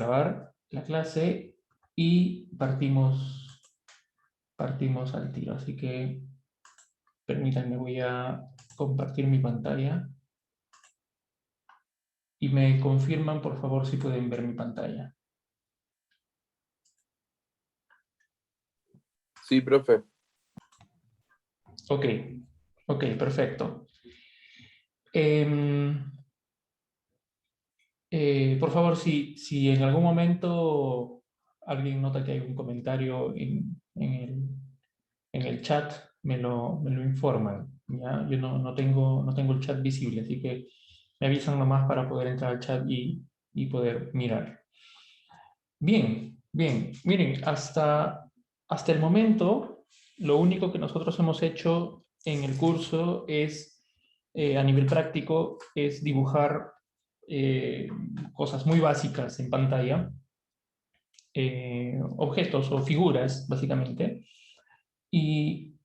grabar la clase y partimos al tiro. Así que permítanme, voy a compartir mi pantalla y me confirman, por favor, si pueden ver mi pantalla. Sí, profe. Ok, ok, perfecto. Por favor, si en algún momento alguien nota que hay un comentario en el chat, me lo informan, ¿ya? Yo no tengo el chat visible, así que me avisan nomás para poder entrar al chat y poder mirar. Bien, bien. Miren, hasta el momento, lo único que nosotros hemos hecho en el curso es, a nivel práctico, es dibujar cosas muy básicas en pantalla, objetos o figuras, básicamente, y,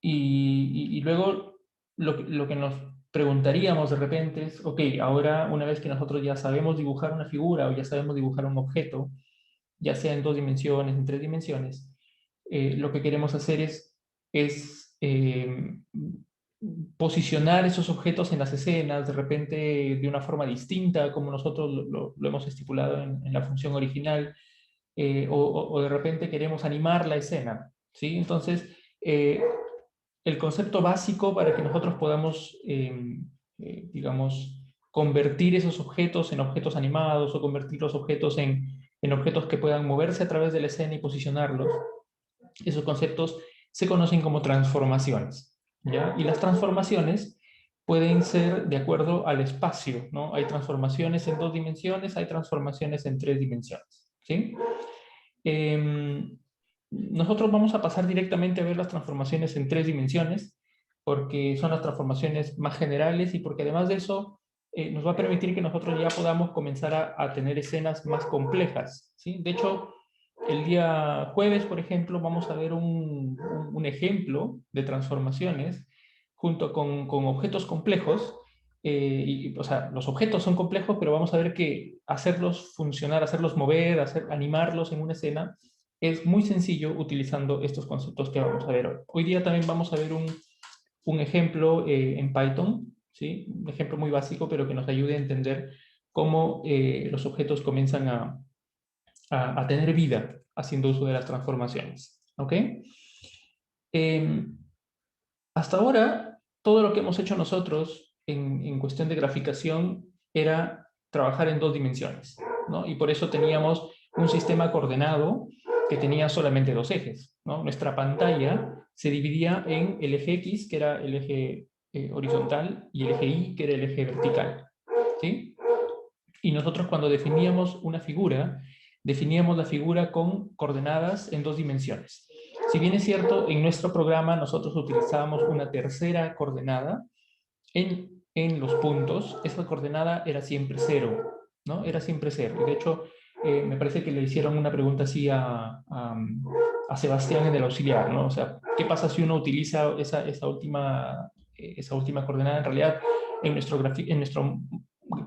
y luego lo que nos preguntaríamos de repente es, ok, ahora una vez que nosotros ya sabemos dibujar una figura o ya sabemos dibujar un objeto, ya sea en 2 dimensiones, en 3 dimensiones, lo que queremos hacer es posicionar esos objetos en las escenas, de repente de una forma distinta, como nosotros lo hemos estipulado en la función original, o de repente queremos animar la escena, ¿sí? Entonces, el concepto básico para que nosotros podamos, digamos, convertir esos objetos en objetos animados o convertir los objetos en objetos que puedan moverse a través de la escena y posicionarlos, esos conceptos se conocen como transformaciones, ¿ya? Y las transformaciones pueden ser de acuerdo al espacio, ¿no? Hay transformaciones en 2 dimensiones, hay transformaciones en 3 dimensiones, ¿sí? Nosotros vamos a pasar directamente a ver las transformaciones en 3 dimensiones, porque son las transformaciones más generales y porque además de eso nos va a permitir que nosotros ya podamos comenzar a tener escenas más complejas, ¿sí? De hecho, el día jueves, por ejemplo, vamos a ver un ejemplo de transformaciones junto con objetos complejos. O sea, los objetos son complejos, pero vamos a ver que hacerlos funcionar, hacerlos mover, animarlos en una escena, es muy sencillo utilizando estos conceptos que vamos a ver hoy. Hoy día también vamos a ver un ejemplo en Python, ¿sí? Un ejemplo muy básico, pero que nos ayude a entender cómo los objetos comienzan a tener vida haciendo uso de las transformaciones. ¿Ok? Hasta ahora, todo lo que hemos hecho nosotros en cuestión de graficación era trabajar en 2 dimensiones, ¿no? Y por eso teníamos un sistema coordenado que tenía solamente 2 ejes, ¿no? Nuestra pantalla se dividía en el eje X, que era el eje horizontal, y el eje Y, que era el eje vertical, ¿sí? Y nosotros cuando definíamos una figura, definíamos la figura con coordenadas en 2 dimensiones. Si bien es cierto, en nuestro programa nosotros utilizábamos una tercera coordenada en los puntos, esa coordenada era siempre 0, ¿no? Era siempre 0. Y de hecho, me parece que le hicieron una pregunta así a Sebastián en el auxiliar, ¿no? O sea, ¿qué pasa si uno utiliza esa última coordenada? En realidad, en nuestro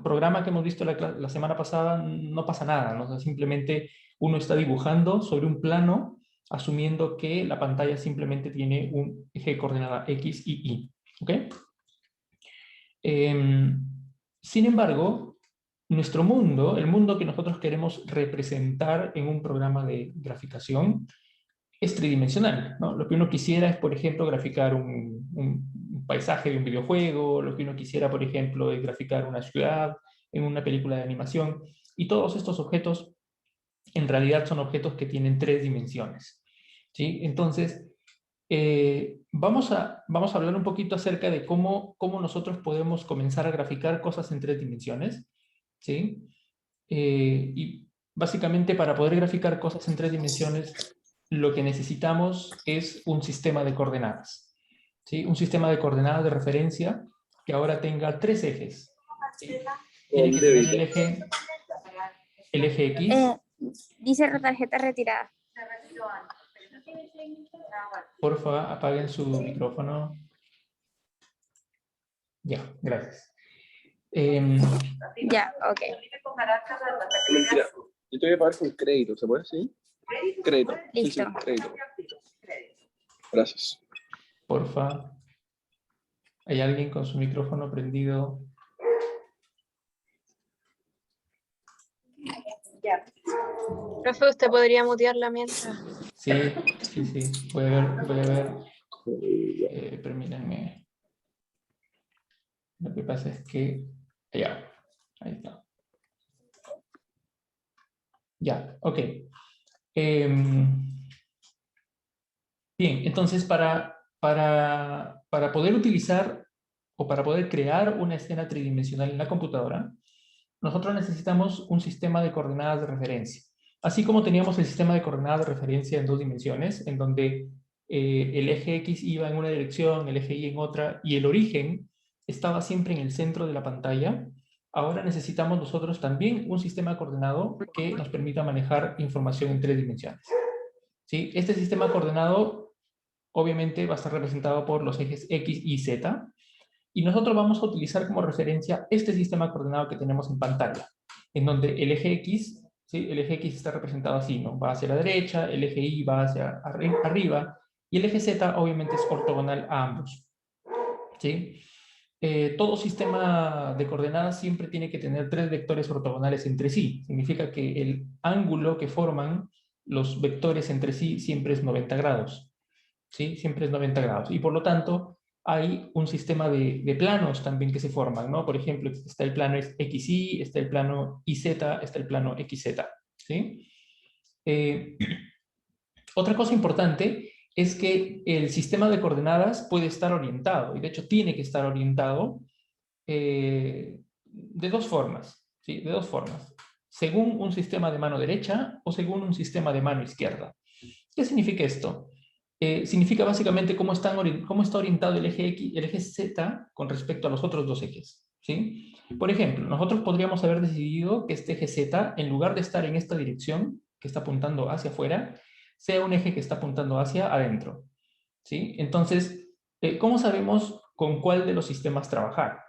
programa que hemos visto la semana pasada no pasa nada, ¿no? O sea, simplemente uno está dibujando sobre un plano asumiendo que la pantalla simplemente tiene un eje de coordenada X y Y. ¿Ok? Sin embargo, nuestro mundo, el mundo que nosotros queremos representar en un programa de graficación, es tridimensional, ¿no? Lo que uno quisiera es, por ejemplo, graficar un paisaje de un videojuego, lo que uno quisiera, por ejemplo, es graficar una ciudad en una película de animación, y todos estos objetos en realidad son objetos que tienen 3 dimensiones, ¿sí? Entonces, vamos a hablar un poquito acerca de cómo nosotros podemos comenzar a graficar cosas en 3 dimensiones, ¿sí? Y básicamente para poder graficar cosas en 3 dimensiones, lo que necesitamos es un sistema de coordenadas, ¿sí? Un sistema de coordenadas de referencia que ahora tenga 3 ejes, ¿sí? Tiene que tener el eje X. Dice tarjeta retirada. Porfa, apaguen su micrófono. Ya, gracias. Ya, ok. Mentira. Yo te voy a pagar con crédito, ¿se puede? ¿Sí? Crédito. Listo. Sí, crédito. Gracias. Porfa. ¿Hay alguien con su micrófono prendido? Profe, usted podría mutearla mientras. Sí, sí, sí. Voy a ver. Permítanme. Lo que pasa es que... Ya, ahí está. Ya, ok. Bien, entonces para poder utilizar o para poder crear una escena tridimensional en la computadora, nosotros necesitamos un sistema de coordenadas de referencia. Así como teníamos el sistema de coordenadas de referencia en 2 dimensiones, en donde el eje X iba en una dirección, el eje Y en otra, y el origen estaba siempre en el centro de la pantalla, ahora necesitamos nosotros también un sistema coordenado que nos permita manejar información en 3 dimensiones. ¿Sí? Este sistema coordenado obviamente va a estar representado por los ejes X y Z, y nosotros vamos a utilizar como referencia este sistema coordenado que tenemos en pantalla, en donde el eje X, ¿sí? El eje X está representado así, ¿no? Va hacia la derecha, el eje Y va hacia arriba, y el eje Z obviamente es ortogonal a ambos. ¿Sí? Todo sistema de coordenadas siempre tiene que tener 3 vectores ortogonales entre sí. Significa que el ángulo que forman los vectores entre sí siempre es 90 grados. ¿Sí? Siempre es 90 grados. Y por lo tanto, hay un sistema de planos también que se forman, ¿no? Por ejemplo, está el plano XY, está el plano YZ, está el plano XZ. ¿Sí? Otra cosa importante es que el sistema de coordenadas puede estar orientado, y de hecho tiene que estar orientado de 2 formas, ¿sí? De 2 formas. Según un sistema de mano derecha o según un sistema de mano izquierda. ¿Qué significa esto? Significa básicamente cómo está orientado el eje X, el eje Z con respecto a los otros 2 ejes. ¿Sí? Por ejemplo, nosotros podríamos haber decidido que este eje Z, en lugar de estar en esta dirección, que está apuntando hacia afuera, sea un eje que está apuntando hacia adentro. ¿Sí? Entonces, ¿cómo sabemos con cuál de los sistemas trabajar?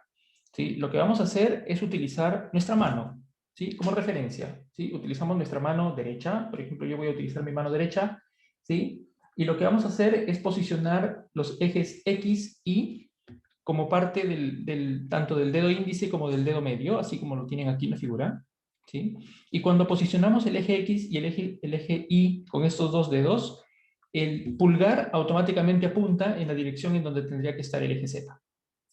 ¿Sí? Lo que vamos a hacer es utilizar nuestra mano, ¿sí? Como referencia. ¿Sí? Utilizamos nuestra mano derecha, por ejemplo, yo voy a utilizar mi mano derecha, ¿sí? Y lo que vamos a hacer es posicionar los ejes X y como parte tanto del dedo índice como del dedo medio, así como lo tienen aquí en la figura. ¿Sí? Y cuando posicionamos el eje X y el eje Y con estos 2 dedos, el pulgar automáticamente apunta en la dirección en donde tendría que estar el eje Z.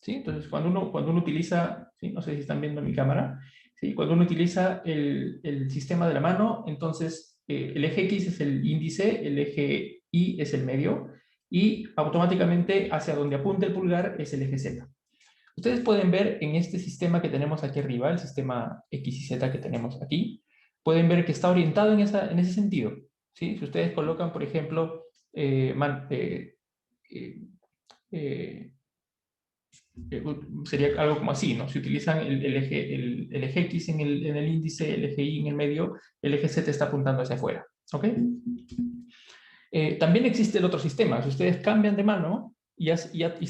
¿Sí? Entonces, cuando uno utiliza, ¿sí? No sé si están viendo mi cámara, ¿sí? Cuando uno utiliza el sistema de la mano, entonces el eje X es el índice, el eje Y es el medio, y automáticamente hacia donde apunta el pulgar es el eje Z. Ustedes pueden ver en este sistema que tenemos aquí arriba, el sistema X y Z que tenemos aquí, pueden ver que está orientado en ese sentido. ¿Sí? Si ustedes colocan, por ejemplo, sería algo como así, ¿no? Si utilizan el eje X en el índice, el eje Y en el medio, el eje Z está apuntando hacia afuera. ¿Ok? También existe el otro sistema. Si ustedes cambian de mano y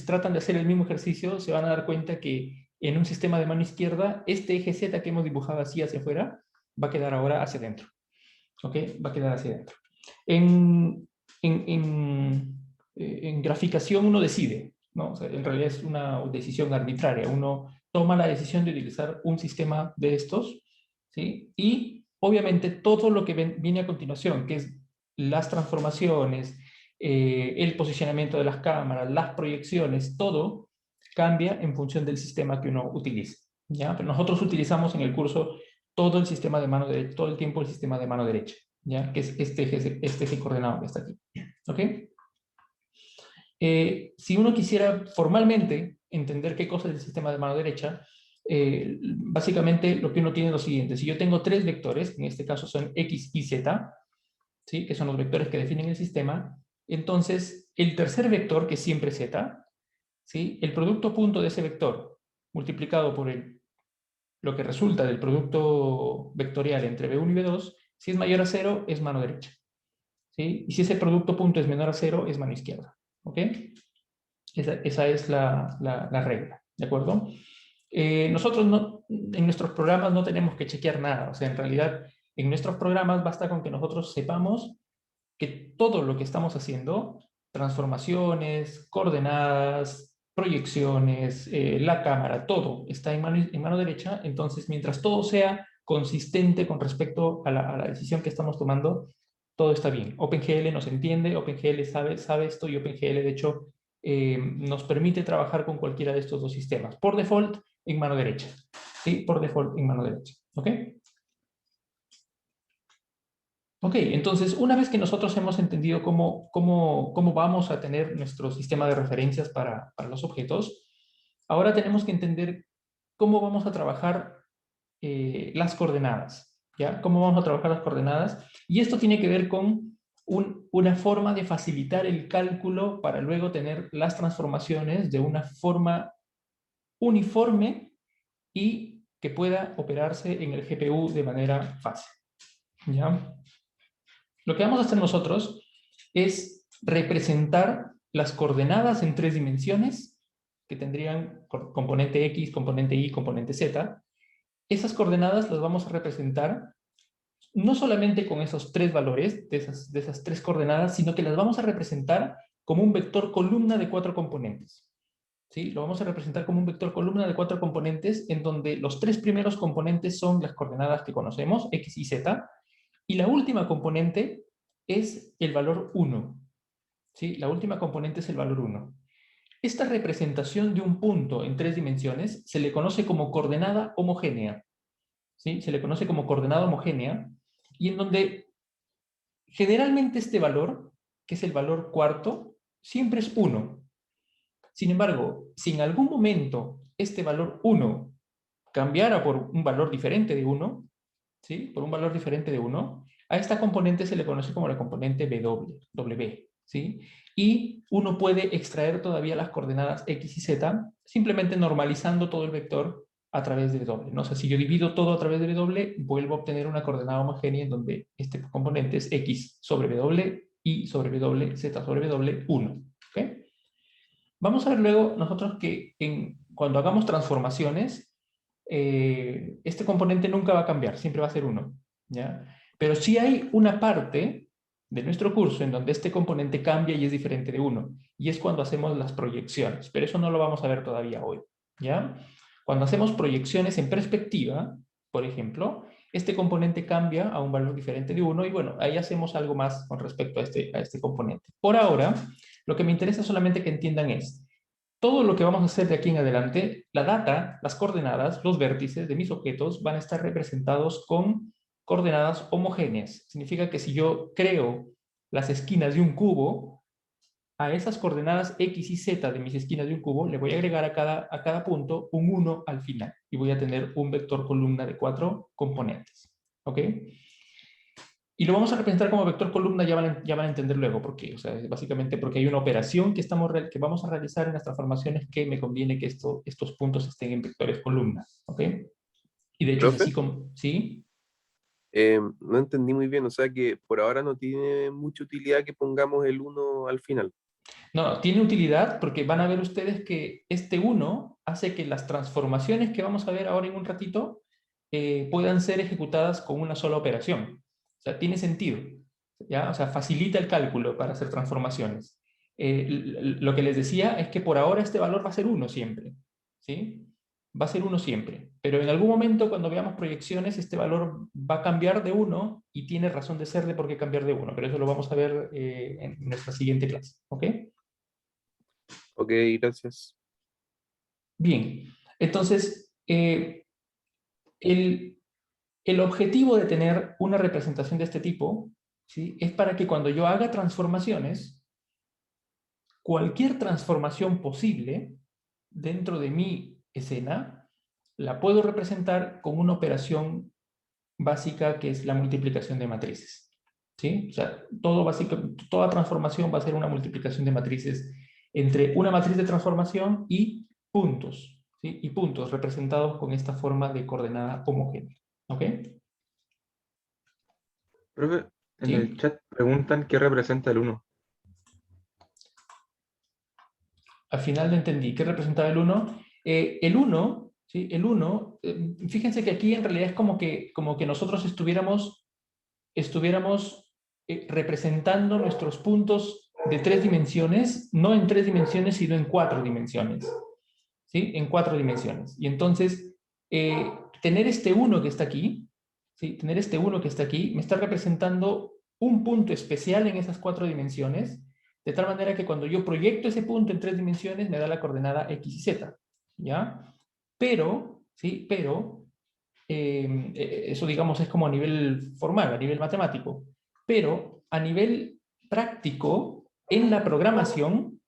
tratan de hacer el mismo ejercicio, se van a dar cuenta que en un sistema de mano izquierda, este eje Z que hemos dibujado así hacia afuera, va a quedar ahora hacia adentro. ¿Ok? Va a quedar hacia adentro. En graficación uno decide, ¿no? O sea, en realidad es una decisión arbitraria. Uno toma la decisión de utilizar un sistema de estos, ¿sí? Y obviamente todo lo que viene a continuación, que es las transformaciones, el posicionamiento de las cámaras, las proyecciones, todo cambia en función del sistema que uno utilice. ¿Ya? Pero nosotros utilizamos en el curso todo el sistema de mano derecha, todo el tiempo el sistema de mano derecha, ¿ya? Que es este eje coordenado que está aquí. ¿Ok? Si uno quisiera formalmente entender qué cosa es el sistema de mano derecha, básicamente lo que uno tiene es lo siguiente. Si yo tengo 3 vectores, en este caso son X y Z, ¿sí? Que son los vectores que definen el sistema, entonces el tercer vector, que es siempre Z, ¿sí? El producto punto de ese vector multiplicado por lo que resulta del producto vectorial entre B1 y B2, si es mayor a 0, es mano derecha. ¿Sí? Y si ese producto punto es menor a 0, es mano izquierda. ¿Ok? Esa es la regla. ¿De acuerdo? Nosotros en nuestros programas no tenemos que chequear nada. O sea, en realidad En nuestros programas basta con que nosotros sepamos que todo lo que estamos haciendo, transformaciones, coordenadas, proyecciones, la cámara, todo está en mano derecha. Entonces, mientras todo sea consistente con respecto a la decisión que estamos tomando, todo está bien. OpenGL nos entiende, OpenGL sabe esto, y OpenGL, de hecho, nos permite trabajar con cualquiera de estos dos sistemas. Por default, en mano derecha. ¿Sí? Por default, en mano derecha. ¿Ok? Ok, entonces, una vez que nosotros hemos entendido cómo vamos a tener nuestro sistema de referencias para los objetos, ahora tenemos que entender cómo vamos a trabajar las coordenadas, ¿ya? ¿Cómo vamos a trabajar las coordenadas? Y esto tiene que ver con una forma de facilitar el cálculo para luego tener las transformaciones de una forma uniforme y que pueda operarse en el GPU de manera fácil, ¿ya? Lo que vamos a hacer nosotros es representar las coordenadas en 3 dimensiones, que tendrían componente X, componente Y, componente Z. Esas coordenadas las vamos a representar no solamente con esos 3 valores, de esas 3 coordenadas, sino que las vamos a representar como un vector columna de 4 componentes. ¿Sí? Lo vamos a representar como un vector columna de 4 componentes, en donde los 3 primeros componentes son las coordenadas que conocemos, X y Z, y la última componente es el valor 1. ¿Sí? La última componente es el valor 1. Esta representación de un punto en 3 dimensiones se le conoce como coordenada homogénea. ¿Sí? Se le conoce como coordenada homogénea, y en donde generalmente este valor, que es el valor cuarto, siempre es 1. Sin embargo, si en algún momento este valor 1 cambiara por un valor diferente de 1, ¿sí? Por un valor diferente de 1, a esta componente se le conoce como la componente W, ¿sí? Y uno puede extraer todavía las coordenadas X y Z simplemente normalizando todo el vector a través de W, ¿no? O sea, si yo divido todo a través de W, vuelvo a obtener una coordenada homogénea en donde este componente es X sobre W, Y sobre W, Z sobre W, 1. ¿Ok? Vamos a ver luego nosotros que cuando hagamos transformaciones, este componente nunca va a cambiar, siempre va a ser 1, ¿ya? Pero sí hay una parte de nuestro curso en donde este componente cambia y es diferente de 1, y es cuando hacemos las proyecciones, pero eso no lo vamos a ver todavía hoy, ¿ya? Cuando hacemos proyecciones en perspectiva, por ejemplo, este componente cambia a un valor diferente de 1, y bueno, ahí hacemos algo más con respecto a este componente. Por ahora, lo que me interesa solamente que entiendan es, todo lo que vamos a hacer de aquí en adelante, la data, las coordenadas, los vértices de mis objetos van a estar representados con coordenadas homogéneas. Significa que si yo creo las esquinas de un cubo, a esas coordenadas X y Z de mis esquinas de un cubo, le voy a agregar a cada punto un 1 al final. Y voy a tener un vector columna de 4 componentes. ¿Ok? Y lo vamos a representar como vector columna, ya van a entender luego por qué. O sea, básicamente porque hay una operación que vamos a realizar en las transformaciones que me conviene que estos puntos estén en vectores columna. ¿Ok? Y de hecho es Profe, así como... ¿Sí? no entendí muy bien, o sea que por ahora no tiene mucha utilidad que pongamos el 1 al final. No, tiene utilidad porque van a ver ustedes que este 1 hace que las transformaciones que vamos a ver ahora en un ratito puedan ser ejecutadas con una sola operación. O sea, tiene sentido, ¿ya? O sea, facilita el cálculo para hacer transformaciones. Lo que les decía es que por ahora este valor va a ser 1 siempre, ¿sí? Va a ser 1 siempre, pero en algún momento cuando veamos proyecciones este valor va a cambiar de 1 y tiene razón de ser de por qué cambiar de 1, pero eso lo vamos a ver en nuestra siguiente clase, ¿ok? Ok, gracias. Bien, entonces, el, el objetivo de tener una representación de este tipo, ¿sí? Es para que cuando yo haga transformaciones, cualquier transformación posible dentro de mi escena, la puedo representar con una operación básica que es la multiplicación de matrices. ¿Sí? O sea, toda transformación va a ser una multiplicación de matrices entre una matriz de transformación y puntos. ¿Sí? Y puntos representados con esta forma de coordenada homogénea. ¿Ok? Profe, en el ¿Sí? chat preguntan qué representa el 1. Al final no entendí. ¿Qué representaba el 1? El 1, ¿sí? El 1, fíjense que aquí en realidad es como que nosotros estuviéramos estuviéramos representando nuestros puntos de 3 dimensiones, no en 3 dimensiones, sino en 4 dimensiones. ¿Sí? En 4 dimensiones. Y entonces, tener este 1 que está aquí, ¿sí? Tener este 1 que está aquí, me está representando un punto especial en esas 4 dimensiones, de tal manera que cuando yo proyecto ese punto en 3 dimensiones, me da la coordenada X y Z, ¿ya? Pero, ¿sí? Pero, eso digamos es como a nivel formal, a nivel matemático, pero a nivel práctico, en la programación,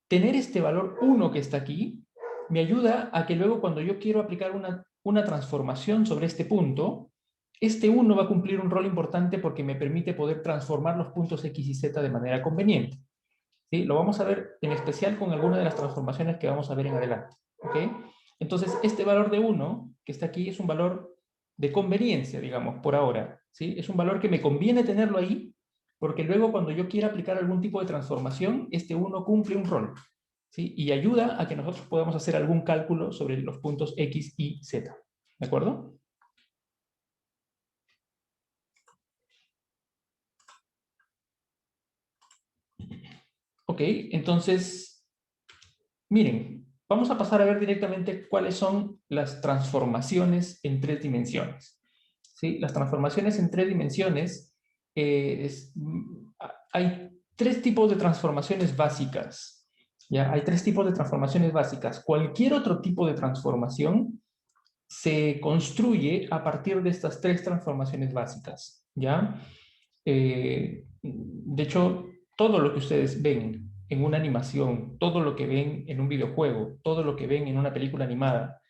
tener este valor 1 que está aquí, me ayuda a que luego cuando yo quiero aplicar una transformación sobre este punto, este 1 va a cumplir un rol importante porque me permite poder transformar los puntos X y Z de manera conveniente. ¿Sí? Lo vamos a ver en especial con algunas de las transformaciones que vamos a ver en adelante. ¿Ok? Entonces, este valor de 1 que está aquí es un valor de conveniencia, digamos, por ahora. ¿Sí? Es un valor que me conviene tenerlo ahí, porque luego cuando yo quiera aplicar algún tipo de transformación, este 1 cumple un rol. ¿Sí? Y ayuda a que nosotros podamos hacer algún cálculo sobre los puntos X y Z. ¿De acuerdo? Ok, entonces, miren, vamos a pasar a ver directamente cuáles son las transformaciones en 3 dimensiones. ¿Sí? Las transformaciones en 3 dimensiones, hay 3 tipos de transformaciones básicas. ¿Ya? Hay 3 tipos de transformaciones básicas. Cualquier otro tipo de transformación se construye a partir de estas 3 transformaciones básicas. ¿Ya? De hecho, todo lo que ustedes ven en una animación, todo lo que ven en un videojuego, todo lo que ven en una película animada,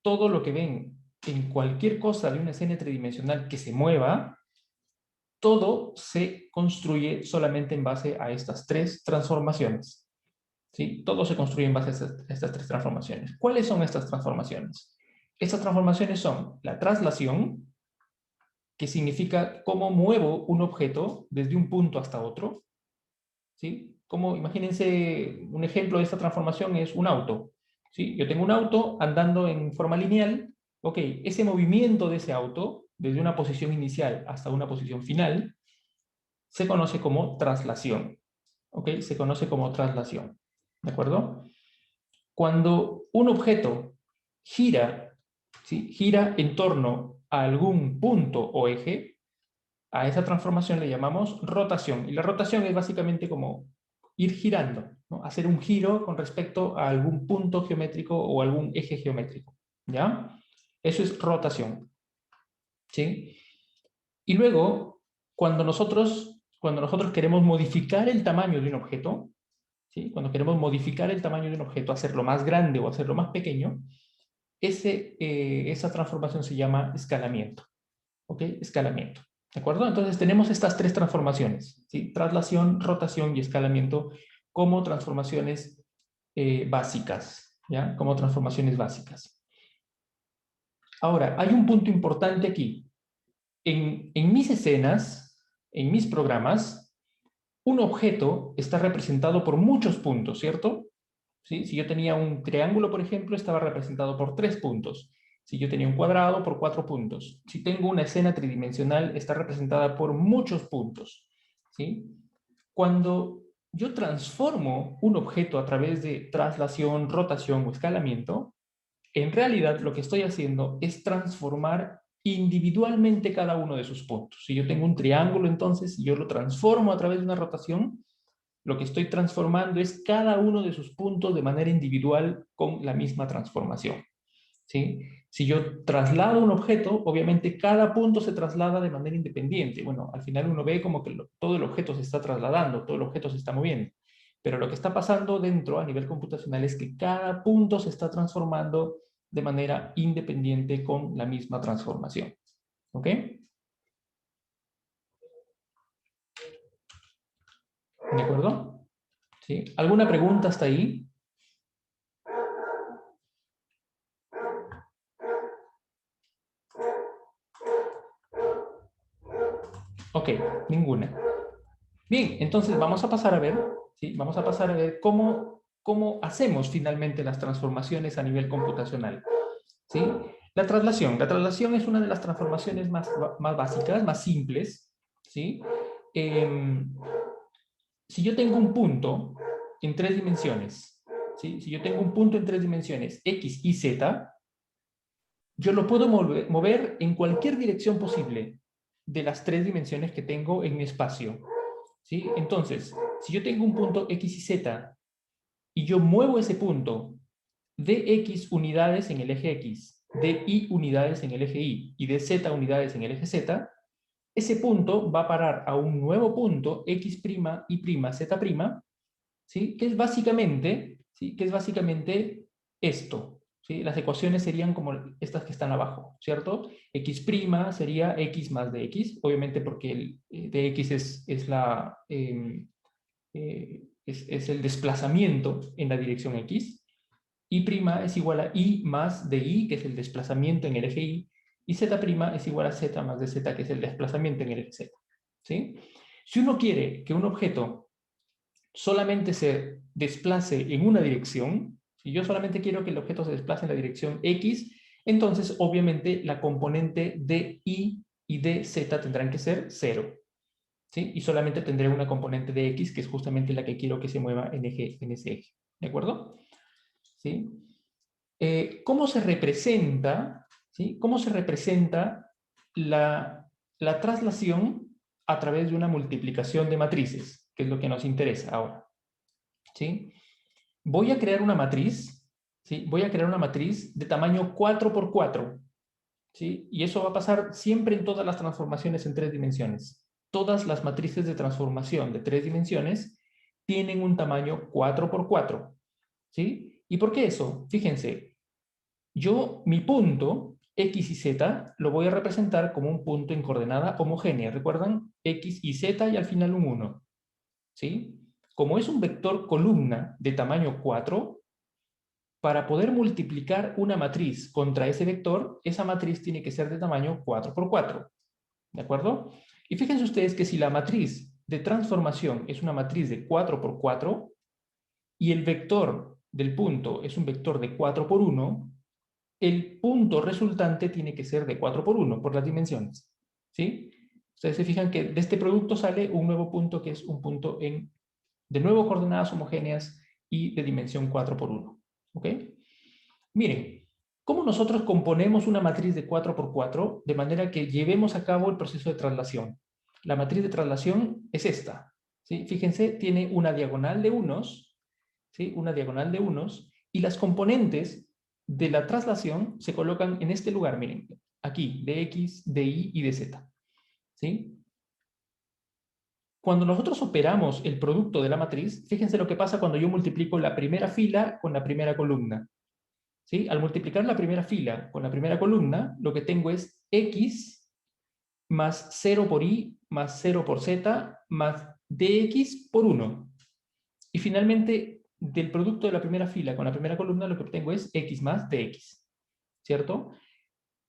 todo lo que ven en cualquier cosa de una escena tridimensional que se mueva, todo se construye solamente en base a estas 3 transformaciones. ¿Sí? Todo se construye en base a estas 3 transformaciones. ¿Cuáles son estas transformaciones? Estas transformaciones son la traslación, que significa cómo muevo un objeto desde un punto hasta otro. ¿Sí? Como, imagínense, un ejemplo de esta transformación es un auto. ¿Sí? Yo tengo un auto andando en forma lineal. Ok, ese movimiento de ese auto, desde una posición inicial hasta una posición final, se conoce como traslación. ¿Ok? Se conoce como traslación. ¿De acuerdo? Cuando un objeto gira, ¿sí? Gira en torno a algún punto o eje, a esa transformación le llamamos rotación. Y la rotación es básicamente como ir girando, ¿no? Hacer un giro con respecto a algún punto geométrico o algún eje geométrico. ¿Ya? Eso es rotación. ¿Sí? Y luego, cuando nosotros queremos modificar el tamaño de un objeto, ¿sí? Cuando queremos modificar el tamaño de un objeto, hacerlo más grande o hacerlo más pequeño, esa transformación se llama escalamiento. ¿Ok? Escalamiento. ¿De acuerdo? Entonces tenemos estas 3 transformaciones, ¿sí? Traslación, rotación y escalamiento como transformaciones básicas, ¿ya? Como transformaciones básicas. Ahora, hay un punto importante aquí. En mis escenas, en mis programas, un objeto está representado por muchos puntos, ¿cierto? ¿Sí? Si yo tenía un triángulo, por ejemplo, estaba representado por 3 puntos. Si yo tenía un cuadrado, por 4 puntos. Si tengo una escena tridimensional, está representada por muchos puntos. ¿Sí? Cuando yo transformo un objeto a través de traslación, rotación o escalamiento, en realidad lo que estoy haciendo es transformar individualmente cada uno de sus puntos. Si yo tengo un triángulo, entonces, si yo lo transformo a través de una rotación, lo que estoy transformando es cada uno de sus puntos de manera individual con la misma transformación. ¿Sí? Si yo traslado un objeto, obviamente cada punto se traslada de manera independiente. Bueno, al final uno ve como que todo el objeto se está trasladando, todo el objeto se está moviendo. Pero lo que está pasando dentro a nivel computacional es que cada punto se está transformando de manera independiente con la misma transformación. ¿Ok? ¿De acuerdo? ¿Sí? ¿Alguna pregunta hasta ahí? Ok, ninguna. Bien, entonces vamos a pasar a ver, ¿sí? Vamos a pasar a ver cómo hacemos finalmente las transformaciones a nivel computacional. ¿Sí? La traslación es una de las transformaciones más básicas, más simples, ¿sí? Si yo tengo un punto en 3 dimensiones, ¿sí? Si yo tengo un punto en 3 dimensiones, X y Z, yo lo puedo mover en cualquier dirección posible de las 3 dimensiones que tengo en mi espacio, ¿sí? Entonces, si yo tengo un punto X y Z y yo muevo ese punto de X unidades en el eje X, de Y unidades en el eje Y y de Z unidades en el eje Z, ese punto va a parar a un nuevo punto X', Y', Z', ¿sí? Que es básicamente, ¿sí? Que es básicamente esto, ¿sí? Las ecuaciones serían como estas que están abajo, ¿cierto? X' sería X más dx, obviamente porque el dx es el desplazamiento en la dirección X. Y' es igual a Y más dY, que es el desplazamiento en el eje Y, y Z' es igual a Z más dz, que es el desplazamiento en el eje Z, ¿sí? Si uno quiere que un objeto solamente se desplace en una dirección, si yo solamente quiero que el objeto se desplace en la dirección X, entonces obviamente la componente de Y y de Z tendrán que ser 0, ¿sí? Y solamente tendré una componente de X, que es justamente la que quiero que se mueva en ese eje, ¿de acuerdo? ¿Sí? ¿Cómo se representa, ¿sí? ¿Cómo se representa la traslación a través de una multiplicación de matrices? Que es lo que nos interesa ahora, ¿sí? Voy a crear una matriz, ¿sí? Voy a crear una matriz de tamaño 4 por 4, ¿sí? Y eso va a pasar siempre en todas las transformaciones en 3 dimensiones. Todas las matrices de transformación de 3 dimensiones tienen un tamaño 4 por 4, ¿sí? ¿Y por qué eso? Fíjense, mi punto X y Z lo voy a representar como un punto en coordenada homogénea. ¿Recuerdan? X y Z y al final un 1. ¿Sí? Como es un vector columna de tamaño 4, para poder multiplicar una matriz contra ese vector, esa matriz tiene que ser de tamaño 4 por 4. ¿De acuerdo? Y fíjense ustedes que si la matriz de transformación es una matriz de 4 por 4 y el vector del punto es un vector de 4 por 1, el punto resultante tiene que ser de 4 por 1 por las dimensiones, ¿sí? Ustedes se fijan que de este producto sale un nuevo punto que es un punto de nuevo, coordenadas homogéneas y de dimensión 4 por 1, ¿ok? Miren, ¿cómo nosotros componemos una matriz de 4 por 4 de manera que llevemos a cabo el proceso de traslación? La matriz de traslación es esta, ¿sí? Fíjense, tiene una diagonal de unos, ¿sí? Una diagonal de unos, y las componentes de la traslación se colocan en este lugar, miren, aquí, de X, de Y y de Z, ¿sí? Cuando nosotros operamos el producto de la matriz, fíjense lo que pasa cuando yo multiplico la primera fila con la primera columna, ¿sí? Al multiplicar la primera fila con la primera columna, lo que tengo es X más 0 por Y más 0 por Z más dx por 1. Y finalmente, del producto de la primera fila con la primera columna, lo que obtengo es X más dx, ¿cierto?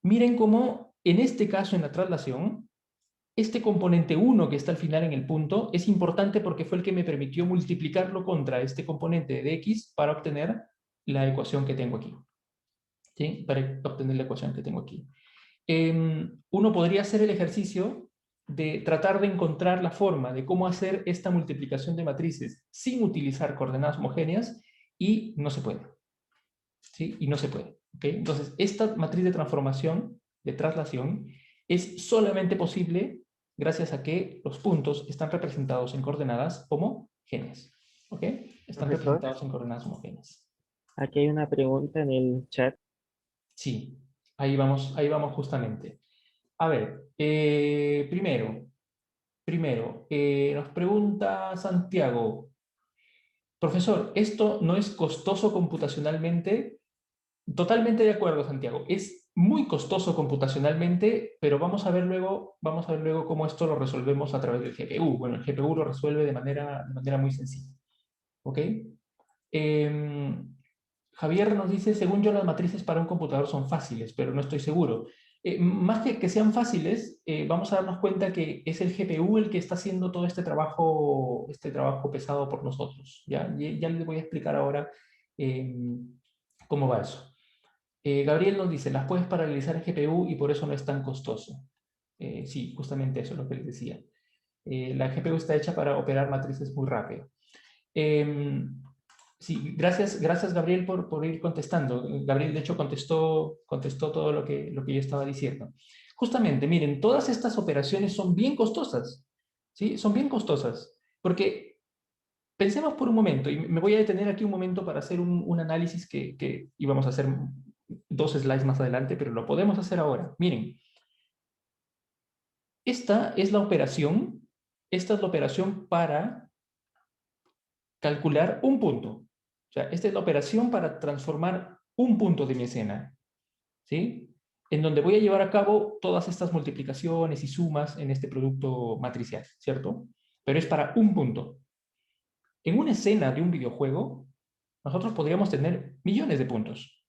Miren cómo, en este caso, en la traslación, este componente 1 que está al final en el punto es importante porque fue el que me permitió multiplicarlo contra este componente de x para obtener la ecuación que tengo aquí, ¿sí? Para obtener la ecuación que tengo aquí. Uno podría hacer el ejercicio de tratar de encontrar la forma de cómo hacer esta multiplicación de matrices sin utilizar coordenadas homogéneas y no se puede, ¿sí? Y no se puede, ¿ok? Entonces, esta matriz de transformación, de traslación, es solamente posible gracias a que los puntos están representados en coordenadas homogéneas, ¿ok? Están Profesor, representados en coordenadas homogéneas. aquí hay una pregunta en el chat. Sí, ahí vamos justamente. A ver, primero, nos pregunta Santiago, profesor, ¿esto no es costoso computacionalmente? Totalmente de acuerdo, Santiago. Es muy costoso computacionalmente, pero vamos a ver luego cómo esto lo resolvemos a través del GPU. Bueno, el GPU lo resuelve de manera muy sencilla. ¿Ok? Javier nos dice, según yo, las matrices para un computador son fáciles, pero no estoy seguro. Más que sean fáciles, vamos a darnos cuenta que es el GPU el que está haciendo todo este trabajo pesado por nosotros. Ya les voy a explicar ahora cómo va eso. Gabriel nos dice, las puedes paralelizar en GPU y por eso no es tan costoso. Sí, justamente eso es lo que les decía. La GPU está hecha para operar matrices muy rápido. Sí, gracias Gabriel por ir contestando. Gabriel, de hecho, contestó todo lo que yo estaba diciendo. Justamente, miren, todas estas operaciones son bien costosas, ¿sí? Son bien costosas, porque pensemos por un momento, y me voy a detener aquí un momento para hacer un análisis que íbamos a hacer 2 slides más adelante, pero lo podemos hacer ahora. Miren, esta es la operación para calcular un punto. O sea, esta es la operación para transformar un punto de mi escena, ¿sí? En donde voy a llevar a cabo todas estas multiplicaciones y sumas en este producto matricial, ¿cierto? Pero es para un punto. En una escena de un videojuego, nosotros podríamos tener millones de puntos,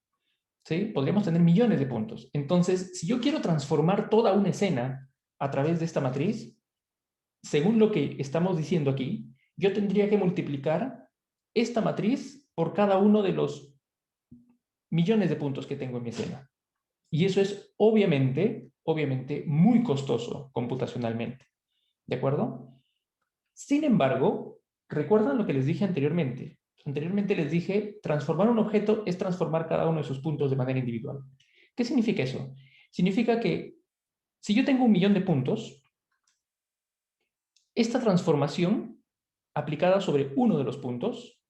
¿sí? Podríamos tener millones de puntos. Entonces, si yo quiero transformar toda una escena a través de esta matriz, según lo que estamos diciendo aquí, yo tendría que multiplicar esta matriz por cada uno de los millones de puntos que tengo en mi escena. Y eso es obviamente muy costoso computacionalmente. ¿De acuerdo? Sin embargo, ¿recuerdan lo que les dije anteriormente? Anteriormente les dije, transformar un objeto es transformar cada uno de sus puntos de manera individual. ¿Qué significa eso? Significa que si yo tengo 1.000.000 de puntos, esta transformación aplicada sobre uno de los puntos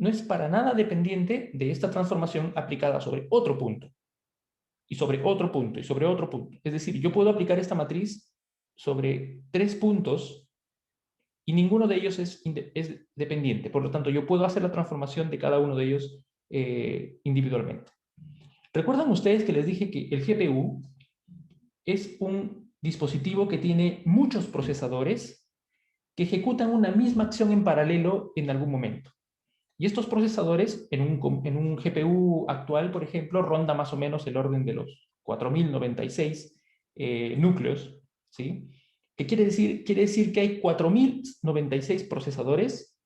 no es para nada dependiente de esta transformación aplicada sobre otro punto, y sobre otro punto, y sobre otro punto. Es decir, yo puedo aplicar esta matriz sobre 3 puntos y ninguno de ellos es dependiente. Por lo tanto, yo puedo hacer la transformación de cada uno de ellos individualmente. ¿Recuerdan ustedes que les dije que el GPU es un dispositivo que tiene muchos procesadores que ejecutan una misma acción en paralelo en algún momento? Y estos procesadores en un GPU actual, por ejemplo, ronda más o menos el orden de los 4096 núcleos, ¿sí? ¿Qué quiere decir? Quiere decir que hay 4096 procesadores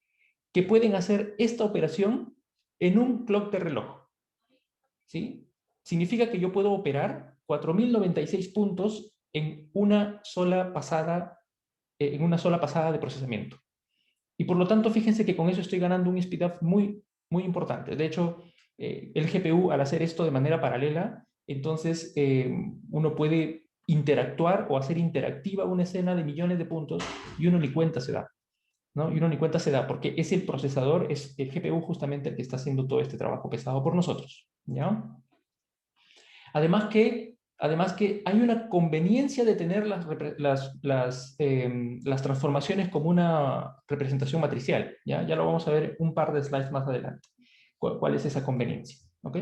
que pueden hacer esta operación en un clock de reloj, ¿sí? Significa que yo puedo operar 4096 puntos en una sola pasada de procesamiento. Y por lo tanto, fíjense que con eso estoy ganando un speedup muy, muy importante. De hecho, el GPU, al hacer esto de manera paralela, entonces uno puede interactuar o hacer interactiva una escena de millones de puntos y uno ni cuenta se da, ¿no? Y uno ni cuenta se da porque es el procesador, es el GPU justamente el que está haciendo todo este trabajo pesado por nosotros, ¿ya? Además que hay una conveniencia de tener las transformaciones como una representación matricial. ¿Ya? Ya lo vamos a ver un par de slides más adelante. ¿Cuál es esa conveniencia? ¿Ok?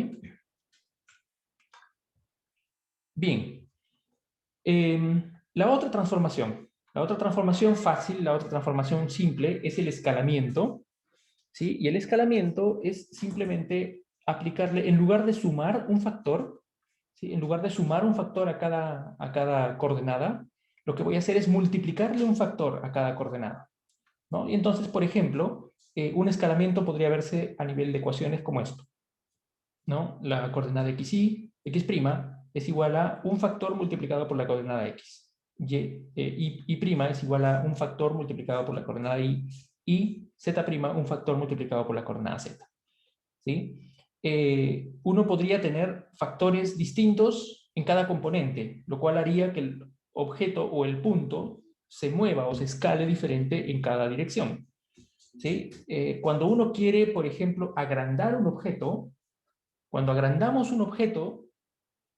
Bien. La otra transformación fácil, la otra transformación simple es el escalamiento, ¿sí? Y el escalamiento es simplemente aplicarle, en lugar de sumar un factor, ¿sí? En lugar de sumar un factor a cada coordenada, lo que voy a hacer es multiplicarle un factor a cada coordenada, ¿no? Y entonces, por ejemplo, un escalamiento podría verse a nivel de ecuaciones como esto, ¿no? La coordenada x' es igual a un factor multiplicado por la coordenada x. Y' es igual a un factor multiplicado por la coordenada y z' un factor multiplicado por la coordenada z. ¿Sí? Uno podría tener factores distintos en cada componente, lo cual haría que el objeto o el punto se mueva o se escale diferente en cada dirección. ¿Sí? Cuando uno quiere, por ejemplo, agrandar un objeto, cuando agrandamos un objeto,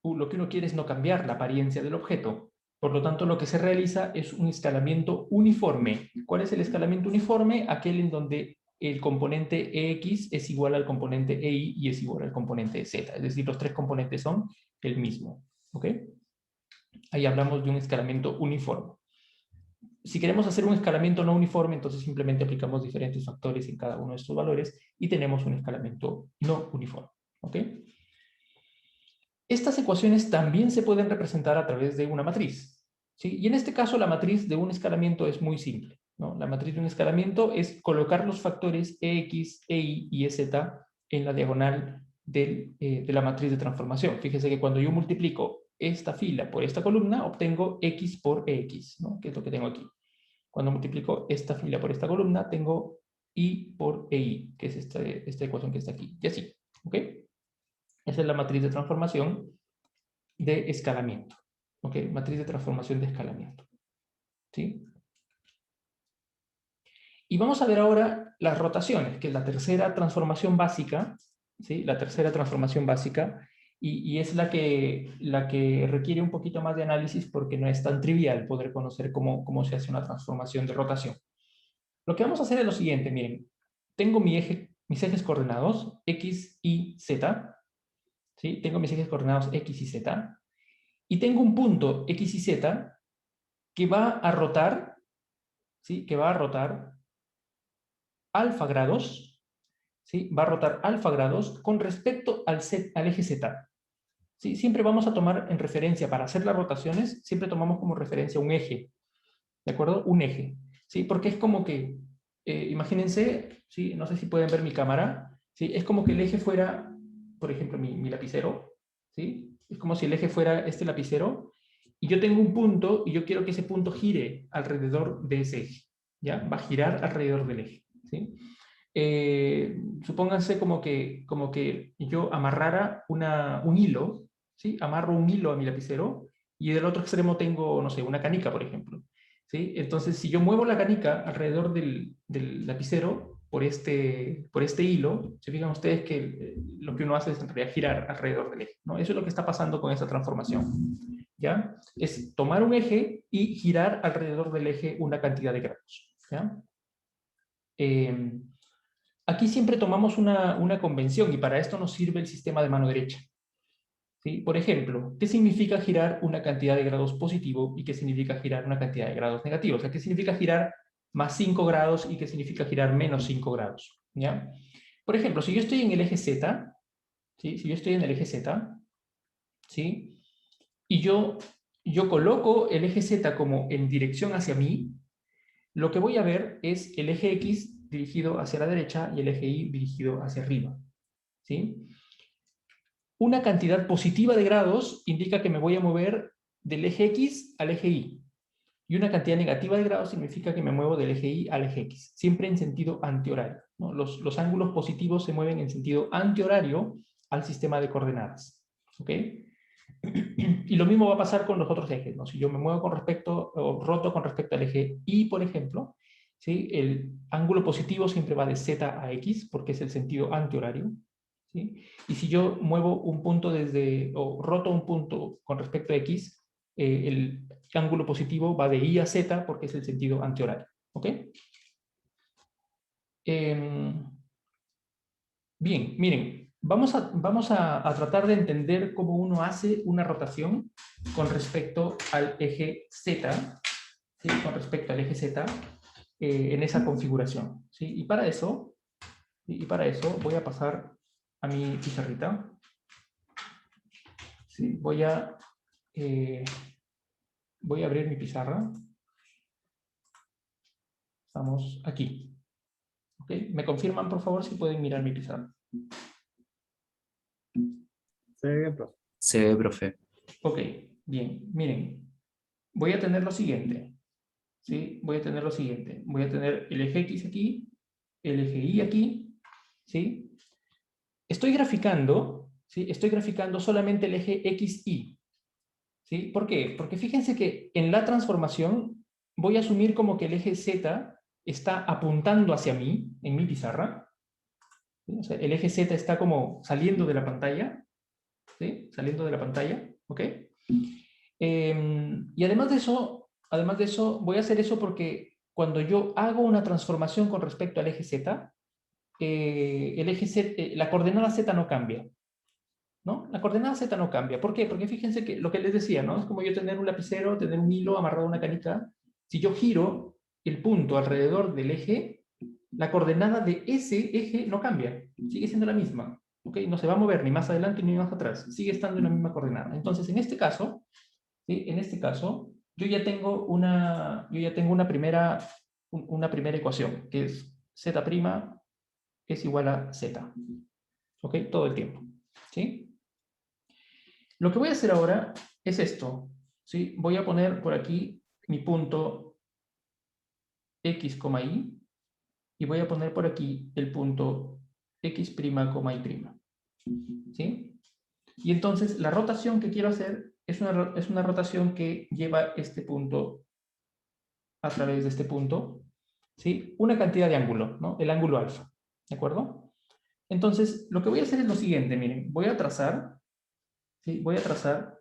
lo que uno quiere es no cambiar la apariencia del objeto. Por lo tanto, lo que se realiza es un escalamiento uniforme. ¿Cuál es el escalamiento uniforme? Aquel en donde el componente EX es igual al componente EY y es igual al componente Z. Es decir, los 3 componentes son el mismo. ¿Ok? Ahí hablamos de un escalamiento uniforme. Si queremos hacer un escalamiento no uniforme, entonces simplemente aplicamos diferentes factores en cada uno de estos valores y tenemos un escalamiento no uniforme. ¿Ok? Estas ecuaciones también se pueden representar a través de una matriz, ¿sí? Y en este caso la matriz de un escalamiento es muy simple, ¿no? La matriz de un escalamiento es colocar los factores EX, EY y EZ en la diagonal de la matriz de transformación. Fíjese que cuando yo multiplico esta fila por esta columna, obtengo X por EX, ¿no? Que es lo que tengo aquí. Cuando multiplico esta fila por esta columna, tengo I por EI, que es esta ecuación que está aquí. Y así, ¿ok? Esa es la matriz de transformación de escalamiento. ¿Ok? Matriz de transformación de escalamiento. ¿Sí? Y vamos a ver ahora las rotaciones, que es la tercera transformación básica, ¿sí? La tercera transformación básica, y es la que requiere un poquito más de análisis porque no es tan trivial poder conocer cómo se hace una transformación de rotación. Lo que vamos a hacer es lo siguiente, miren, tengo mis ejes coordenados, X, Y, Z, ¿sí? Tengo mis ejes coordenados X y Z, y tengo un punto X y Z que va a rotar, ¿sí? Que va a rotar alfa grados, ¿sí? Va a rotar alfa grados con respecto al eje Z. ¿Sí? Siempre vamos a tomar en referencia, para hacer las rotaciones, siempre tomamos como referencia un eje, ¿de acuerdo? Un eje, ¿sí? Porque es como que, imagínense, ¿sí? No sé si pueden ver mi cámara, ¿sí? Es como que el eje fuera, por ejemplo, mi lapicero, ¿sí? Es como si el eje fuera este lapicero, y yo tengo un punto, y yo quiero que ese punto gire alrededor de ese eje, ¿ya? Va a girar alrededor del eje, ¿sí? Supónganse como que yo amarrara un hilo, ¿sí? Amarro un hilo a mi lapicero y del otro extremo tengo, no sé, una canica, por ejemplo, ¿sí? Entonces, si yo muevo la canica alrededor del lapicero por este hilo, se fijan ustedes que lo que uno hace es en realidad girar alrededor del eje, ¿no? Eso es lo que está pasando con esta transformación, ¿ya? Es tomar un eje y girar alrededor del eje una cantidad de grados, ¿ya? Aquí siempre tomamos una convención y para esto nos sirve el sistema de mano derecha, ¿sí? Por ejemplo, ¿qué significa girar una cantidad de grados positivo y qué significa girar una cantidad de grados negativos? O sea, ¿qué significa girar más 5 grados y qué significa girar menos 5 grados? ¿Ya? Por ejemplo, si yo estoy en el eje Z, ¿sí? Si yo estoy en el eje Z, ¿sí? Y yo coloco el eje Z como en dirección hacia mí, lo que voy a ver es el eje X dirigido hacia la derecha y el eje Y dirigido hacia arriba, ¿sí? Una cantidad positiva de grados indica que me voy a mover del eje X al eje Y. Y una cantidad negativa de grados significa que me muevo del eje Y al eje X, siempre en sentido antihorario, ¿no? Los ángulos positivos se mueven en sentido antihorario al sistema de coordenadas, ¿ok? Y lo mismo va a pasar con los otros ejes, ¿no? Si yo me muevo con respecto, o roto con respecto al eje Y, por ejemplo, ¿sí? El ángulo positivo siempre va de Z a X, porque es el sentido antihorario, ¿sí? Y si yo muevo un punto o roto un punto con respecto a X, el ángulo positivo va de Y a Z, porque es el sentido antihorario, ¿ok? Bien, miren, vamos a tratar de entender cómo uno hace una rotación con respecto al eje Z, ¿sí? Con respecto al eje Z, en esa configuración, ¿sí? Y para eso voy a pasar a mi pizarrita, ¿sí? Voy a abrir mi pizarra. Estamos aquí. ¿Ok? ¿Me confirman, por favor, si pueden mirar mi pizarra? Se ve bien, profe. Se ve, profe. Ok, bien. Miren, voy a tener lo siguiente. ¿Sí? Voy a tener lo siguiente. Voy a tener el eje X aquí, el eje Y aquí, ¿sí? Estoy graficando, ¿sí? Estoy graficando solamente el eje XY, ¿sí? ¿Por qué? Porque fíjense que en la transformación voy a asumir como que el eje Z está apuntando hacia mí, en mi pizarra, ¿sí? O sea, el eje Z está como saliendo de la pantalla, ¿sí? Saliendo de la pantalla, ¿ok? Y además de eso, voy a hacer eso porque cuando yo hago una transformación con respecto al eje Z, el eje Z, la coordenada Z no cambia, ¿no? La coordenada Z no cambia. ¿Por qué? Porque fíjense que lo que les decía, ¿no? Es como yo tener un lapicero, tener un hilo amarrado a una canica. Si yo giro el punto alrededor del eje, la coordenada de ese eje no cambia, sigue siendo la misma, ¿ok? No se va a mover ni más adelante ni más atrás, sigue estando en la misma coordenada. Entonces, en este caso, ¿sí? En este caso, yo ya tengo una primera ecuación, que es z' es igual a z, ¿ok? Todo el tiempo, ¿sí? Lo que voy a hacer ahora es esto, ¿sí? Voy a poner por aquí mi punto x, y, y voy a poner por aquí el punto x', y'. ¿Sí? Y entonces la rotación que quiero hacer es una rotación que lleva este punto a través de este punto, ¿sí? Una cantidad de ángulo, ¿no? El ángulo alfa, ¿de acuerdo? Entonces, lo que voy a hacer es lo siguiente, miren, voy a trazar, ¿sí? Voy a trazar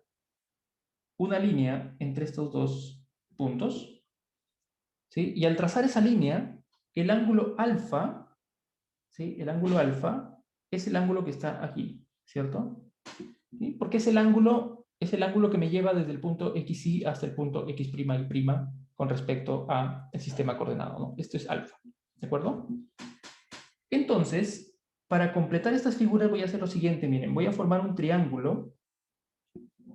una línea entre estos dos puntos, ¿sí? Y al trazar esa línea, el ángulo alfa, ¿sí? El ángulo alfa es el ángulo que está aquí, ¿cierto? ¿Sí? Porque es el ángulo que me lleva desde el punto xy hasta el punto x', y' con respecto al sistema coordenado, ¿no? Esto es alfa, ¿de acuerdo? Entonces, para completar estas figuras voy a hacer lo siguiente, miren, voy a formar un triángulo,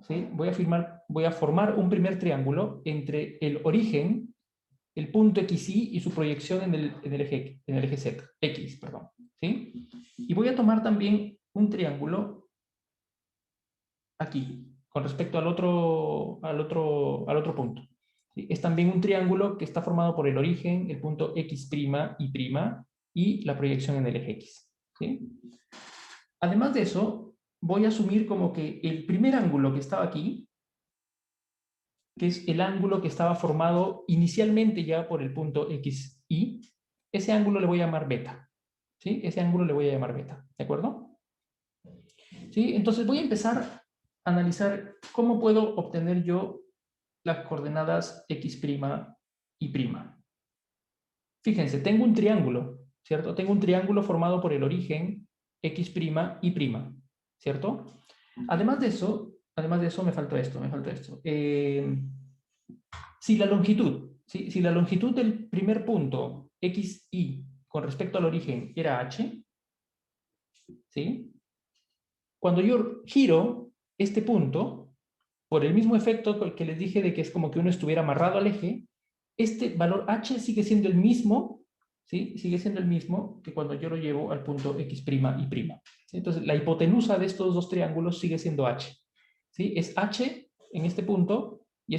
¿sí? Voy a formar un primer triángulo entre el origen, el punto xy y su proyección en el eje z, x, perdón, ¿sí? Y voy a tomar también un triángulo aquí, con respecto al otro punto. ¿Sí? Es también un triángulo que está formado por el origen, el punto x', y la proyección en el eje x. ¿Sí? Además de eso, voy a asumir como que el primer ángulo que estaba aquí, que es el ángulo que estaba formado inicialmente ya por el punto xy, ese ángulo le voy a llamar beta. ¿Sí? Ese ángulo le voy a llamar beta. ¿De acuerdo? ¿Sí? Entonces voy a empezar a analizar cómo puedo obtener yo las coordenadas x' y'. Fíjense, tengo un triángulo, ¿cierto? Tengo un triángulo formado por el origen x', y', ¿cierto? Además de eso me faltó esto. Si la longitud del primer punto xy con respecto al origen era h, ¿sí? Cuando yo giro este punto, por el mismo efecto que les dije de que es como que uno estuviera amarrado al eje, este valor h sigue siendo el mismo, ¿sí? Sigue siendo el mismo que cuando yo lo llevo al punto x', y'. Entonces, la hipotenusa de estos dos triángulos sigue siendo h. ¿Sí? Es h en este punto y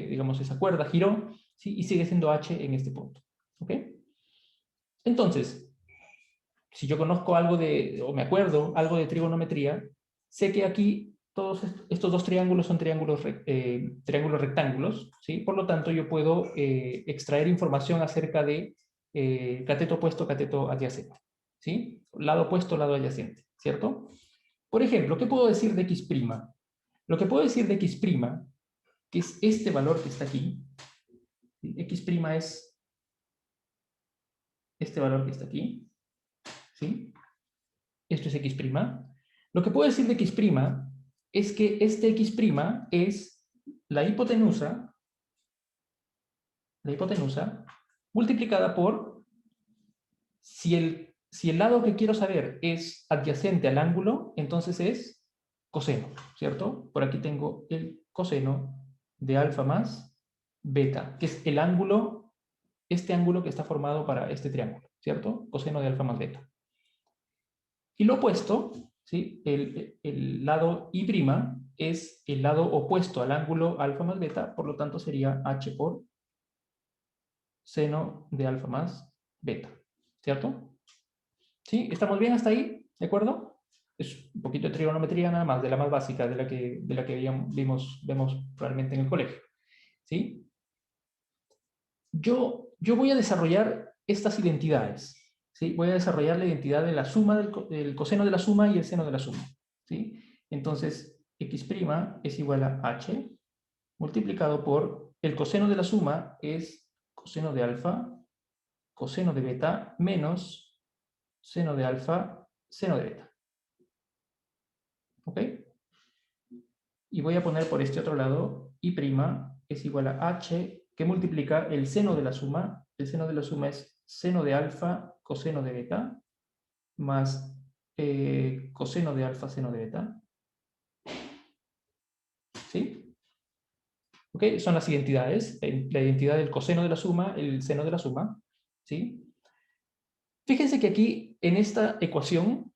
digamos, esa cuerda giró, ¿sí? Y sigue siendo h en este punto. ¿Ok? Entonces, si yo conozco algo o me acuerdo algo de trigonometría, sé que aquí todos estos dos triángulos son triángulos rectángulos, ¿sí? Por lo tanto, yo puedo extraer información acerca de cateto opuesto, cateto adyacente, ¿sí? Lado opuesto, lado adyacente, ¿cierto? Por ejemplo, ¿qué puedo decir de x'? Lo que puedo decir de x', que es este valor que está aquí, ¿sí? X' es este valor que está aquí, ¿sí? Esto es x'. Lo que puedo decir de x' es que este x' es la hipotenusa multiplicada por, si el lado que quiero saber es adyacente al ángulo, entonces es coseno, ¿cierto? Por aquí tengo el coseno de alfa más beta, que es el ángulo, este ángulo que está formado para este triángulo, ¿cierto? Coseno de alfa más beta. Y lo opuesto, ¿sí? El lado y' es el lado opuesto al ángulo alfa más beta, por lo tanto sería h por seno de alfa más beta, ¿cierto? ¿Sí? ¿Estamos bien hasta ahí? ¿De acuerdo? Es un poquito de trigonometría nada más, de la más básica, de la que vemos probablemente en el colegio. ¿Sí? Yo voy a desarrollar estas identidades. ¿Sí? Voy a desarrollar la identidad de la suma del coseno de la suma y el seno de la suma. ¿Sí? Entonces, x' es igual a h multiplicado por el coseno de la suma es coseno de alfa, coseno de beta, menos seno de alfa, seno de beta. ¿Ok? Y voy a poner por este otro lado, y' es igual a h, que multiplica el seno de la suma. El seno de la suma es seno de alfa, coseno de beta, más coseno de alfa, seno de beta. ¿Sí? ¿Ok? Son las identidades. La identidad del coseno de la suma, el seno de la suma. ¿Sí? Fíjense que aquí, en esta ecuación,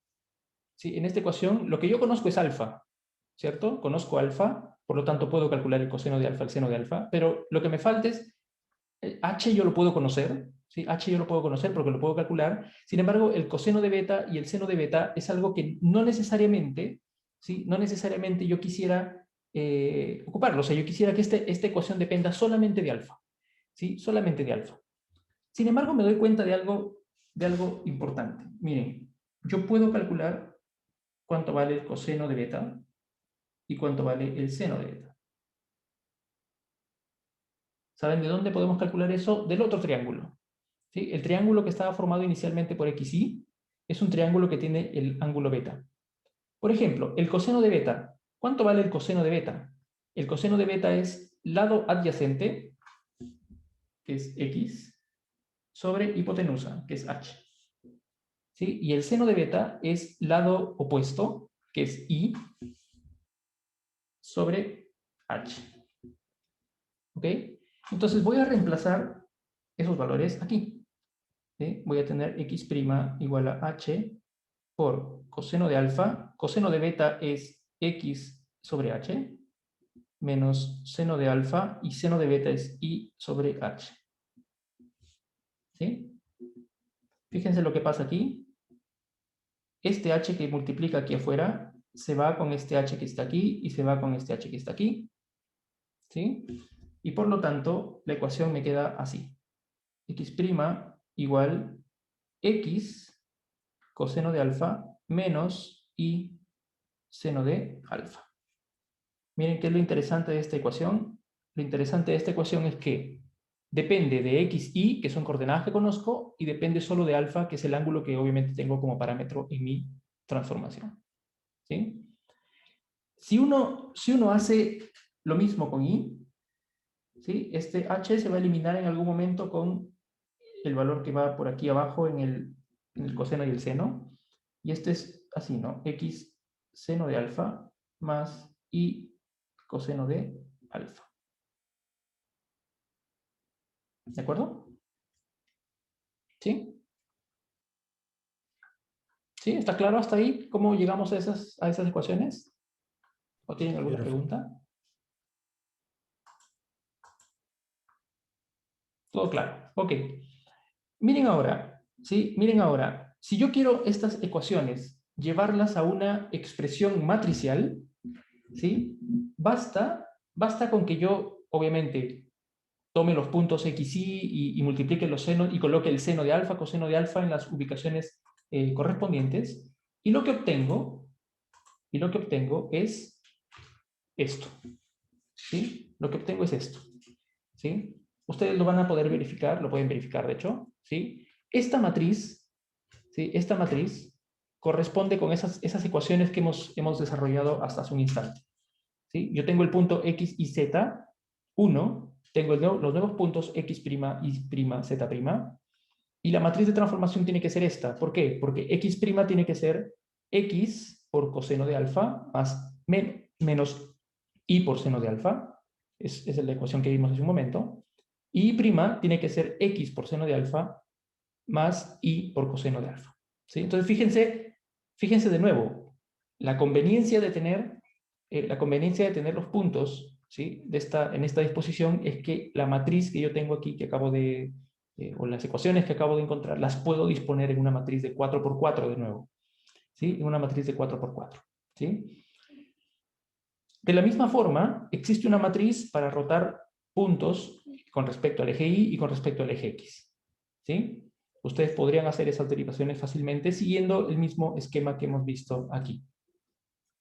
¿sí? En esta ecuación, lo que yo conozco es alfa, ¿cierto? Conozco alfa, por lo tanto puedo calcular el coseno de alfa, el seno de alfa, pero lo que me falta es H yo lo puedo conocer, ¿sí? H yo lo puedo conocer porque lo puedo calcular. Sin embargo, el coseno de beta y el seno de beta es algo que no necesariamente, ¿sí? No necesariamente yo quisiera ocuparlo. O sea, yo quisiera que esta ecuación dependa solamente de alfa, ¿sí? Solamente de alfa. Sin embargo, me doy cuenta de algo importante. Miren, yo puedo calcular cuánto vale el coseno de beta y cuánto vale el seno de beta. ¿Saben de dónde podemos calcular eso? Del otro triángulo, ¿sí? El triángulo que estaba formado inicialmente por XY es un triángulo que tiene el ángulo beta. Por ejemplo, el coseno de beta. ¿Cuánto vale el coseno de beta? El coseno de beta es lado adyacente, que es X, sobre hipotenusa, que es H. ¿Sí? Y el seno de beta es lado opuesto, que es Y, sobre H. ¿Ok? Entonces voy a reemplazar esos valores aquí. ¿Sí? Voy a tener X' igual a H por coseno de alfa. Coseno de beta es X sobre H, menos seno de alfa, y seno de beta es Y sobre H. ¿Sí? Fíjense lo que pasa aquí. Este H que multiplica aquí afuera se va con este H que está aquí y se va con este H que está aquí. ¿Sí? Y por lo tanto, la ecuación me queda así. X' igual X coseno de alfa menos Y seno de alfa. Miren qué es lo interesante de esta ecuación. Lo interesante de esta ecuación es que depende de X, Y, que son coordenadas que conozco, y depende solo de alfa, que es el ángulo que obviamente tengo como parámetro en mi transformación. ¿Sí? Si uno hace lo mismo con Y, ¿sí? Este H se va a eliminar en algún momento con el valor que va por aquí abajo en el coseno y el seno. Y este es así, ¿no? X seno de alfa más Y coseno de alfa. ¿De acuerdo? ¿Sí? ¿Sí? ¿Está claro hasta ahí cómo llegamos a esas ecuaciones? ¿O tienen alguna pregunta? Todo claro. Ok. Miren ahora, ¿sí? Miren ahora, si yo quiero estas ecuaciones llevarlas a una expresión matricial, ¿sí? Basta con que yo, obviamente, tome los puntos X, Y y multiplique los senos y coloque el seno de alfa, coseno de alfa en las ubicaciones correspondientes, y lo que obtengo es esto, ¿sí? Lo que obtengo es esto, ¿sí? Ustedes lo van a poder verificar, lo pueden verificar de hecho, ¿sí? Esta matriz, ¿sí? Esta matriz corresponde con esas ecuaciones que hemos desarrollado hasta hace un instante, ¿sí? Yo tengo el punto X y Z, 1, tengo los nuevos puntos X', Y', Z', y la matriz de transformación tiene que ser esta. ¿Por qué? Porque X' tiene que ser X por coseno de alfa más menos Y por seno de alfa. Esa es la ecuación que vimos hace un momento. Y Y' tiene que ser X por seno de alfa más Y por coseno de alfa. ¿Sí? Entonces, fíjense de nuevo, la conveniencia de tener los puntos, ¿sí? En esta disposición es que la matriz que yo tengo aquí, o las ecuaciones que acabo de encontrar, las puedo disponer en una matriz de 4×4 de nuevo, ¿sí? En una matriz de 4×4, ¿sí? De la misma forma, existe una matriz para rotar puntos con respecto al eje Y y con respecto al eje X, ¿sí? Ustedes podrían hacer esas derivaciones fácilmente siguiendo el mismo esquema que hemos visto aquí.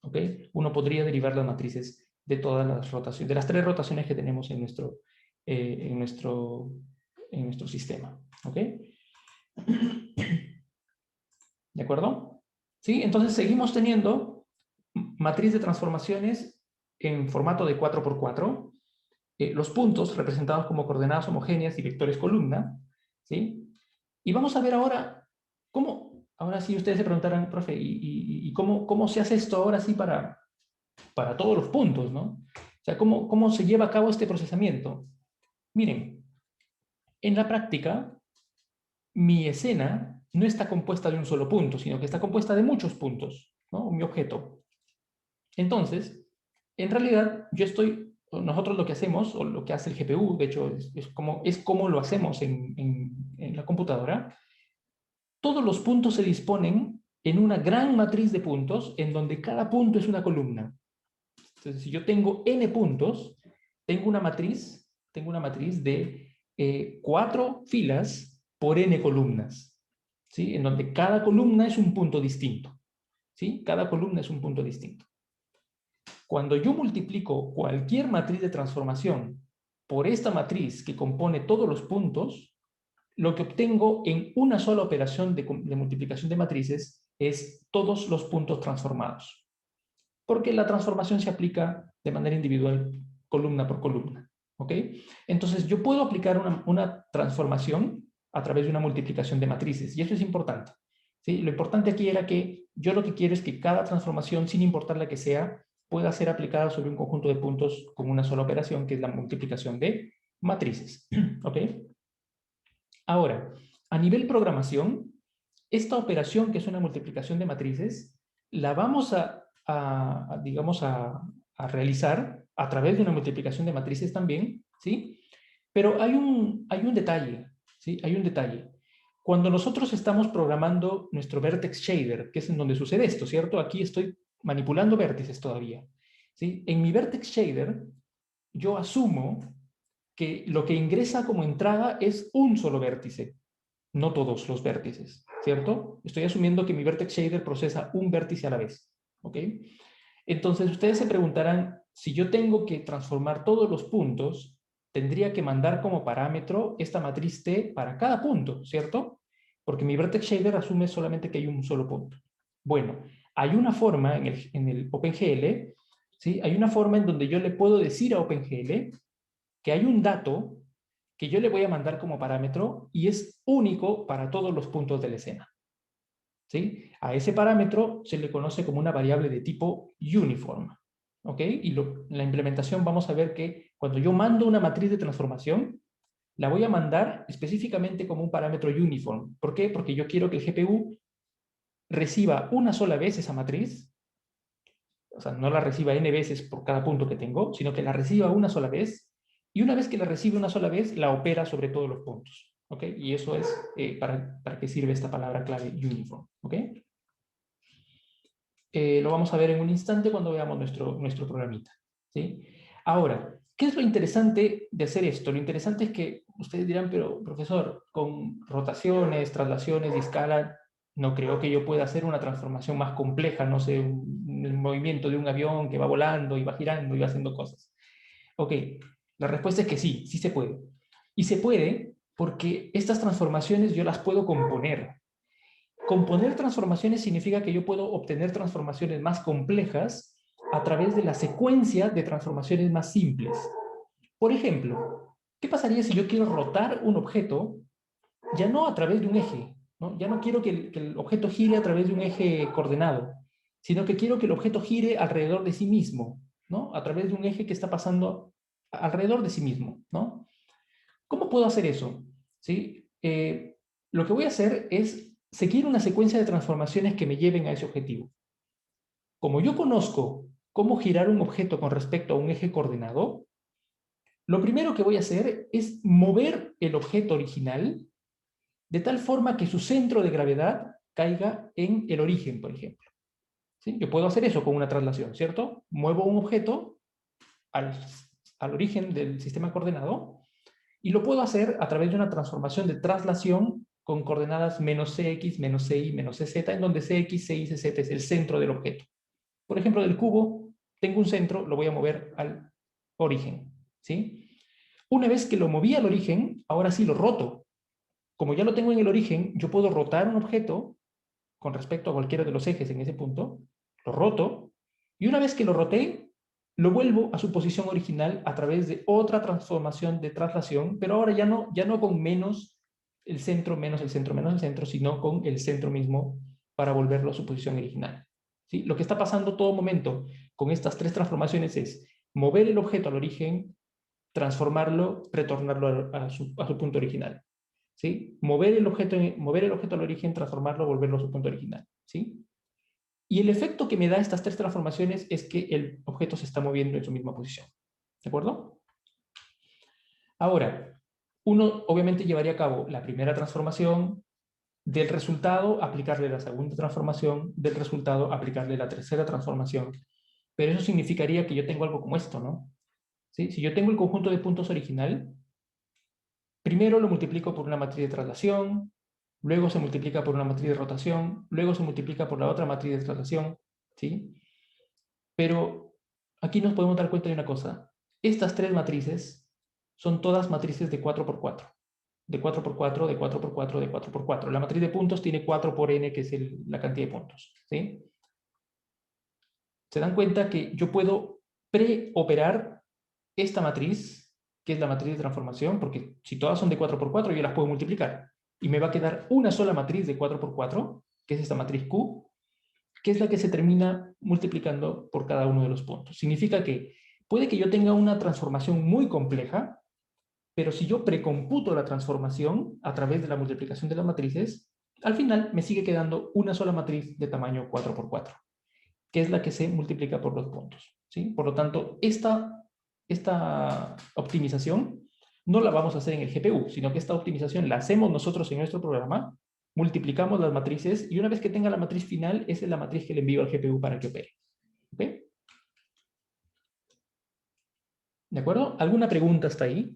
¿Ok? Uno podría derivar las matrices de todas las rotaciones, de las 3 rotaciones que tenemos en nuestro sistema. ¿Ok? ¿De acuerdo? ¿Sí? Entonces seguimos teniendo matriz de transformaciones en formato de 4×4. Los puntos representados como coordenadas homogéneas y vectores columna. ¿Sí? Y vamos a ver ahora cómo, ahora sí ustedes se preguntarán, profe, ¿y cómo se hace esto ahora sí para todos los puntos, ¿no? O sea, ¿cómo se lleva a cabo este procesamiento? Miren, en la práctica, mi escena no está compuesta de un solo punto, sino que está compuesta de muchos puntos, ¿no? Mi objeto. Entonces, en realidad, yo estoy nosotros lo que hacemos, o lo que hace el GPU, de hecho, es como lo hacemos en la computadora. Todos los puntos se disponen en una gran matriz de puntos, en donde cada punto es una columna. Entonces, si yo tengo n puntos, tengo una matriz de 4 filas por n columnas, ¿sí? En donde cada columna es un punto distinto, ¿sí? Cada columna es un punto distinto. Cuando yo multiplico cualquier matriz de transformación por esta matriz que compone todos los puntos, lo que obtengo en una sola operación de multiplicación de matrices es todos los puntos transformados. Porque la transformación se aplica de manera individual, columna por columna. ¿Ok? Entonces, yo puedo aplicar una transformación a través de una multiplicación de matrices, y eso es importante. ¿Sí? Lo importante aquí era que yo lo que quiero es que cada transformación, sin importar la que sea, pueda ser aplicada sobre un conjunto de puntos con una sola operación, que es la multiplicación de matrices. ¿Ok? Ahora, a nivel programación, esta operación, que es una multiplicación de matrices, la vamos digamos, a realizar a través de una multiplicación de matrices también, ¿sí? Pero hay un detalle, ¿sí? Hay un detalle. Cuando nosotros estamos programando nuestro vertex shader, que es en donde sucede esto, ¿cierto? Aquí estoy manipulando vértices todavía, ¿sí? En mi vertex shader, yo asumo que lo que ingresa como entrada es un solo vértice, no todos los vértices, ¿cierto? Estoy asumiendo que mi vertex shader procesa un vértice a la vez, ¿ok? Entonces, ustedes se preguntarán, si yo tengo que transformar todos los puntos, tendría que mandar como parámetro esta matriz T para cada punto, ¿cierto? Porque mi vertex shader asume solamente que hay un solo punto. Bueno, hay una forma en el OpenGL, ¿sí? Hay una forma en donde yo le puedo decir a OpenGL que hay un dato que yo le voy a mandar como parámetro y es único para todos los puntos de la escena. ¿Sí? A ese parámetro se le conoce como una variable de tipo uniform. ¿Ok? Y la implementación vamos a ver que cuando yo mando una matriz de transformación, la voy a mandar específicamente como un parámetro uniform. ¿Por qué? Porque yo quiero que el GPU reciba una sola vez esa matriz, o sea, no la reciba n veces por cada punto que tengo, sino que la reciba una sola vez, y una vez que la recibe una sola vez, la opera sobre todos los puntos. ¿Ok? Y eso es para qué sirve esta palabra clave uniform. ¿Ok? Lo vamos a ver en un instante cuando veamos nuestro programita. ¿Sí? Ahora, ¿qué es lo interesante de hacer esto? Lo interesante es que ustedes dirán, pero profesor, con rotaciones, traslaciones y escala, no creo que yo pueda hacer una transformación más compleja, no sé, el movimiento de un avión que va volando y va girando y va haciendo cosas. Ok, la respuesta es que sí, sí se puede. Y se puede porque estas transformaciones yo las puedo componer. Componer transformaciones significa que yo puedo obtener transformaciones más complejas a través de la secuencia de transformaciones más simples. Por ejemplo, ¿qué pasaría si yo quiero rotar un objeto ya no a través de un eje? ¿No? Ya no quiero que el objeto gire a través de un eje coordenado, sino que quiero que el objeto gire alrededor de sí mismo, ¿no? A través de un eje que está pasando alrededor de sí mismo, ¿no? ¿Cómo puedo hacer eso? ¿Sí? Lo que voy a hacer es seguir una secuencia de transformaciones que me lleven a ese objetivo. Como yo conozco cómo girar un objeto con respecto a un eje coordenado, lo primero que voy a hacer es mover el objeto original de tal forma que su centro de gravedad caiga en el origen, por ejemplo. ¿Sí? Yo puedo hacer eso con una traslación, ¿cierto? Muevo un objeto al origen del sistema coordenado y lo puedo hacer a través de una transformación de traslación con coordenadas menos cx, menos cy, menos cz, en donde cx, cy, cz es el centro del objeto. Por ejemplo, del cubo, tengo un centro, lo voy a mover al origen. ¿Sí? Una vez que lo moví al origen, ahora sí lo roto. Como ya lo tengo en el origen, yo puedo rotar un objeto con respecto a cualquiera de los ejes en ese punto, lo roto, y una vez que lo roté, lo vuelvo a su posición original a través de otra transformación de traslación, pero ahora ya no con menos el centro, menos el centro, menos el centro, sino con el centro mismo para volverlo a su posición original. ¿Sí? Lo que está pasando todo momento con estas tres transformaciones es mover el objeto al origen, transformarlo, retornarlo a su punto original. ¿Sí? Mover el objeto al origen, transformarlo, volverlo a su punto original. ¿Sí? Y el efecto que me da estas tres transformaciones es que el objeto se está moviendo en su misma posición. ¿De acuerdo? Ahora, uno obviamente llevaría a cabo la primera transformación, del resultado aplicarle la segunda transformación, del resultado aplicarle la tercera transformación. Pero eso significaría que yo tengo algo como esto, ¿no? ¿Sí? Si yo tengo el conjunto de puntos original, primero lo multiplico por una matriz de traslación, luego se multiplica por una matriz de rotación, luego se multiplica por la otra matriz de traslación, ¿sí? Pero aquí nos podemos dar cuenta de una cosa. Estas tres matrices son todas matrices de 4×4. De 4×4, de 4×4, de 4×4. La matriz de puntos tiene 4 por n, que es la cantidad de puntos, ¿sí? Se dan cuenta que yo puedo preoperar esta matriz, que es la matriz de transformación, porque si todas son de 4×4, yo las puedo multiplicar. Y me va a quedar una sola matriz de 4×4, que es esta matriz Q, que es la que se termina multiplicando por cada uno de los puntos. Significa que puede que yo tenga una transformación muy compleja, pero si yo precomputo la transformación a través de la multiplicación de las matrices, al final me sigue quedando una sola matriz de tamaño 4×4, que es la que se multiplica por los puntos, ¿sí? Por lo tanto, esta optimización no la vamos a hacer en el GPU, sino que esta optimización la hacemos nosotros en nuestro programa, multiplicamos las matrices y una vez que tenga la matriz final, esa es la matriz que le envío al GPU para que opere. ¿Ok? ¿De acuerdo? ¿Alguna pregunta hasta ahí?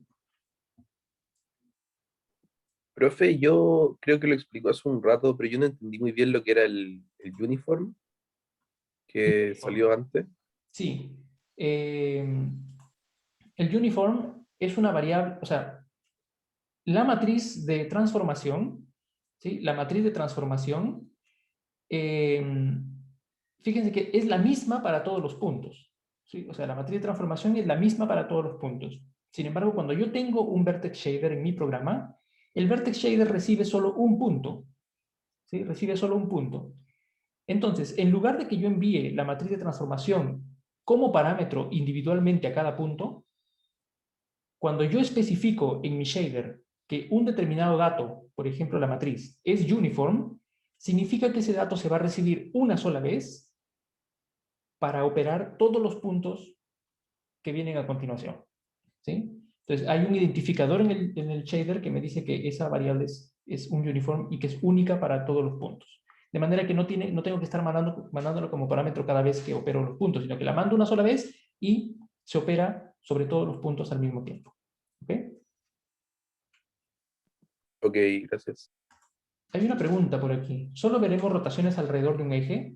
Profe, yo creo que lo explicó hace un rato, pero yo no entendí muy bien lo que era el uniform que salió antes. Sí. El uniform es una variable, o sea, la matriz de transformación, ¿sí? La matriz de transformación, fíjense que es la misma para todos los puntos, ¿sí? O sea, la matriz de transformación es la misma para todos los puntos. Sin embargo, cuando yo tengo un vertex shader en mi programa, el vertex shader recibe solo un punto, ¿sí? Recibe solo un punto. Entonces, en lugar de que yo envíe la matriz de transformación como parámetro individualmente a cada punto, cuando yo especifico en mi shader que un determinado dato, por ejemplo la matriz, es uniform, significa que ese dato se va a recibir una sola vez para operar todos los puntos que vienen a continuación, ¿sí? Entonces, hay un identificador en el shader que me dice que esa variable es un uniform y que es única para todos los puntos. De manera que no tengo que estar mandándolo como parámetro cada vez que opero los puntos, sino que la mando una sola vez y se opera sobre todos los puntos al mismo tiempo. ¿Ok? Ok, gracias. Hay una pregunta por aquí. ¿Solo veremos rotaciones alrededor de un eje?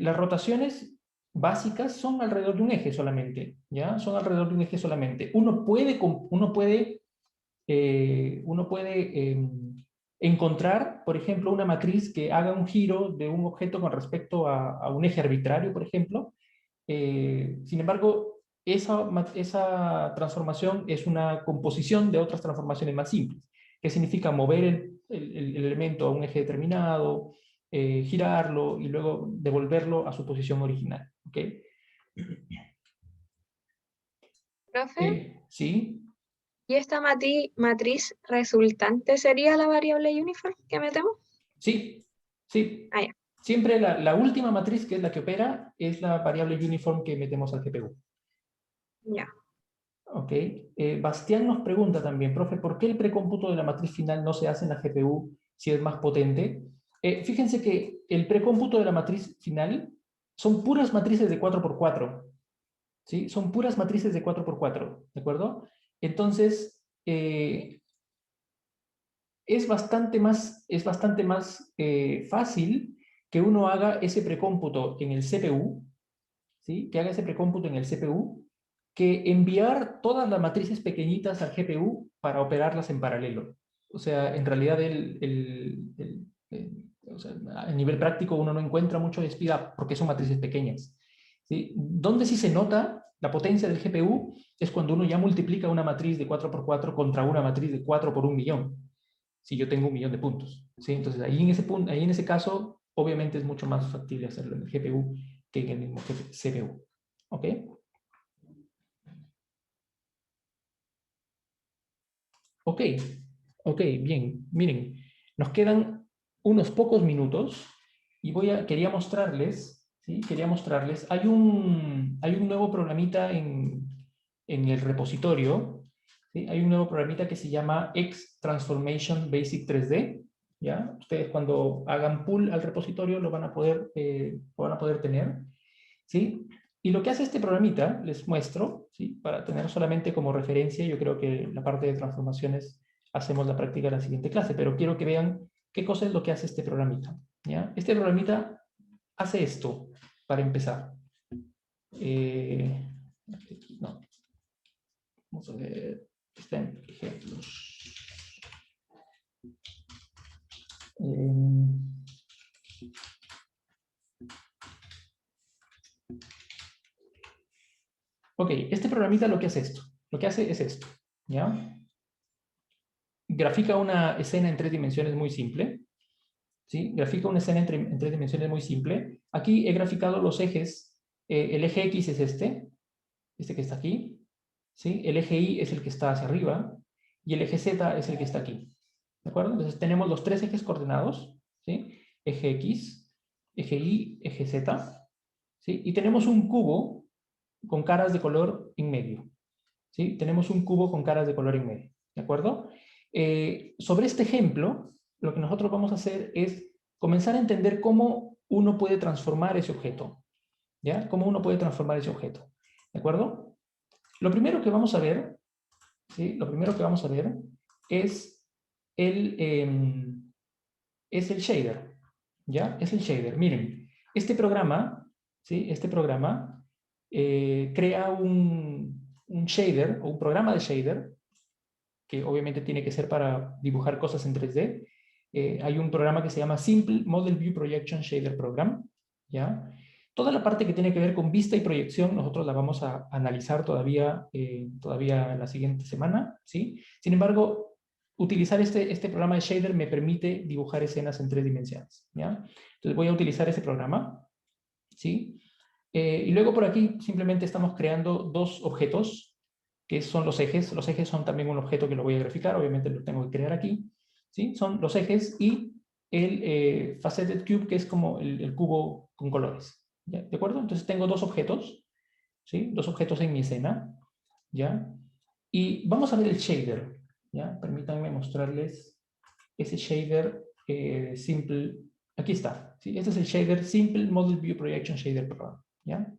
Las rotaciones básicas son alrededor de un eje solamente, ¿ya? Son alrededor de un eje solamente. Uno puede encontrar, por ejemplo, una matriz que haga un giro de un objeto con respecto a un eje arbitrario, por ejemplo. Sin embargo, esa transformación es una composición de otras transformaciones más simples, que significa mover el elemento a un eje determinado, girarlo y luego devolverlo a su posición original. ¿Ok? Profe, ¿Sí? ¿y esta matriz resultante sería la variable uniform que metemos? Sí, sí. Ah, ya. Siempre la última matriz, que es la que opera, es la variable uniform que metemos al GPU. Ya. Ok. Bastián nos pregunta también, profe, ¿por qué el precómputo de la matriz final no se hace en la GPU si es más potente? Fíjense que el precómputo de la matriz final son puras matrices de 4×4. ¿Sí? Son puras matrices de 4×4, ¿de acuerdo? Entonces, es bastante más fácil que uno haga ese precómputo en el CPU, ¿sí? Que haga ese precómputo en el CPU, que enviar todas las matrices pequeñitas al GPU para operarlas en paralelo. O sea, en realidad o sea, a nivel práctico uno no encuentra mucho de speed up porque son matrices pequeñas, ¿sí? Donde sí se nota la potencia del GPU es cuando uno ya multiplica una matriz de 4×4 contra una matriz de 4×1.000.000. Si yo tengo 1.000.000 de puntos, ¿sí? Entonces ahí en ese caso, obviamente es mucho más factible hacerlo en el GPU que en el mismo CPU. ¿Ok? Ok, ok, bien. Miren, nos quedan unos pocos minutos y quería mostrarles, ¿sí? Quería mostrarles, hay un nuevo programita en en el repositorio, ¿sí? Hay un nuevo programita que se llama X Transformation Basic 3D, ¿ya? Ustedes cuando hagan pull al repositorio lo van a poder tener, ¿sí? Y lo que hace este programita, les muestro, ¿sí? Para tener solamente como referencia, yo creo que la parte de transformaciones hacemos la práctica en la siguiente clase, pero quiero que vean qué cosa es lo que hace este programita, ¿ya? Este programita hace esto, para empezar. No. Vamos a ver, está en ejemplos. Ok, este programita lo que hace esto. Lo que hace es esto, ¿ya? Grafica una escena en 3 dimensiones muy simple, ¿sí? Grafica una escena en 3 dimensiones muy simple. Aquí he graficado los ejes. El eje X es este que está aquí, ¿sí? El eje Y es el que está hacia arriba, y el eje Z es el que está aquí, ¿de acuerdo? Entonces tenemos los 3 ejes coordenados, ¿sí? Eje X, eje Y, eje Z, ¿sí? Y tenemos un cubo con caras de color en medio, ¿sí? Tenemos un cubo con caras de color en medio, ¿de acuerdo? Sobre este ejemplo, lo que nosotros vamos a hacer es comenzar a entender cómo uno puede transformar ese objeto, ¿ya? Cómo uno puede transformar ese objeto, ¿de acuerdo? Lo primero que vamos a ver, ¿sí? Lo primero que vamos a ver es el shader, ¿ya? Es el shader. Miren, este programa, ¿sí? Este programa crea un shader o un programa de shader que obviamente tiene que ser para dibujar cosas en 3D. Hay un programa que se llama Simple Model View Projection Shader Program, ¿ya? Toda la parte que tiene que ver con vista y proyección, nosotros la vamos a analizar todavía en la siguiente semana, ¿sí? Sin embargo, utilizar este programa de shader me permite dibujar escenas en 3 dimensiones, ¿ya? Entonces voy a utilizar ese programa, ¿sí? Y luego por aquí simplemente estamos creando 2 objetos, que son los ejes. Los ejes son también un objeto que lo voy a graficar, obviamente lo tengo que crear aquí, ¿sí? Son los ejes y el faceted cube, que es como el cubo con colores, ¿ya? ¿De acuerdo? Entonces tengo 2 objetos, ¿sí? 2 objetos en mi escena, ¿ya? Y vamos a ver el shader, ¿ya? Permítanme mostrarles ese shader simple. Aquí está, ¿sí? Este es el shader Simple Model View Projection Shader Program, ¿ya?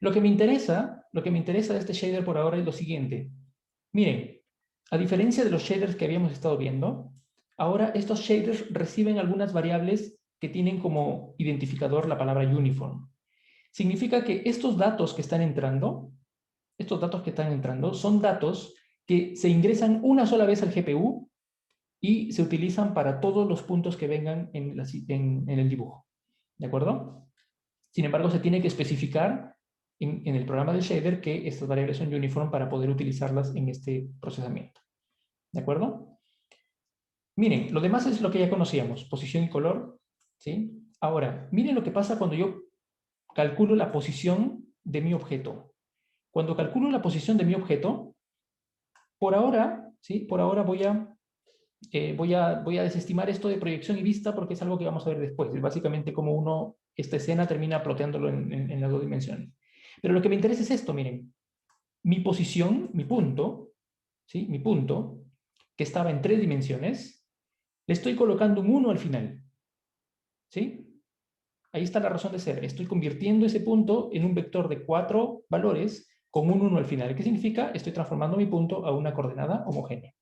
Lo que me interesa de este shader por ahora es lo siguiente. Miren, a diferencia de los shaders que habíamos estado viendo, ahora estos shaders reciben algunas variables que tienen como identificador la palabra uniform. Significa que estos datos que están entrando, son datos que se ingresan una sola vez al GPU y se utilizan para todos los puntos que vengan en el dibujo. ¿De acuerdo? Sin embargo, se tiene que especificar en el programa del shader que estas variables son uniform para poder utilizarlas en este procesamiento. ¿De acuerdo? Miren, lo demás es lo que ya conocíamos, posición y color, ¿sí? Ahora, miren lo que pasa cuando yo calculo la posición de mi objeto. Cuando calculo la posición de mi objeto, por ahora, ¿sí? Por ahora voy a desestimar esto de proyección y vista porque es algo que vamos a ver después. Es básicamente como esta escena termina ploteándolo en las 2 dimensiones. Pero lo que me interesa es esto, miren. Mi posición, mi punto, ¿sí? Mi punto, que estaba en 3 dimensiones, le estoy colocando un 1 al final. ¿Sí? Ahí está la razón de ser. Estoy convirtiendo ese punto en un vector de 4 valores con un 1 al final. ¿Qué significa? Estoy transformando mi punto a una coordenada homogénea.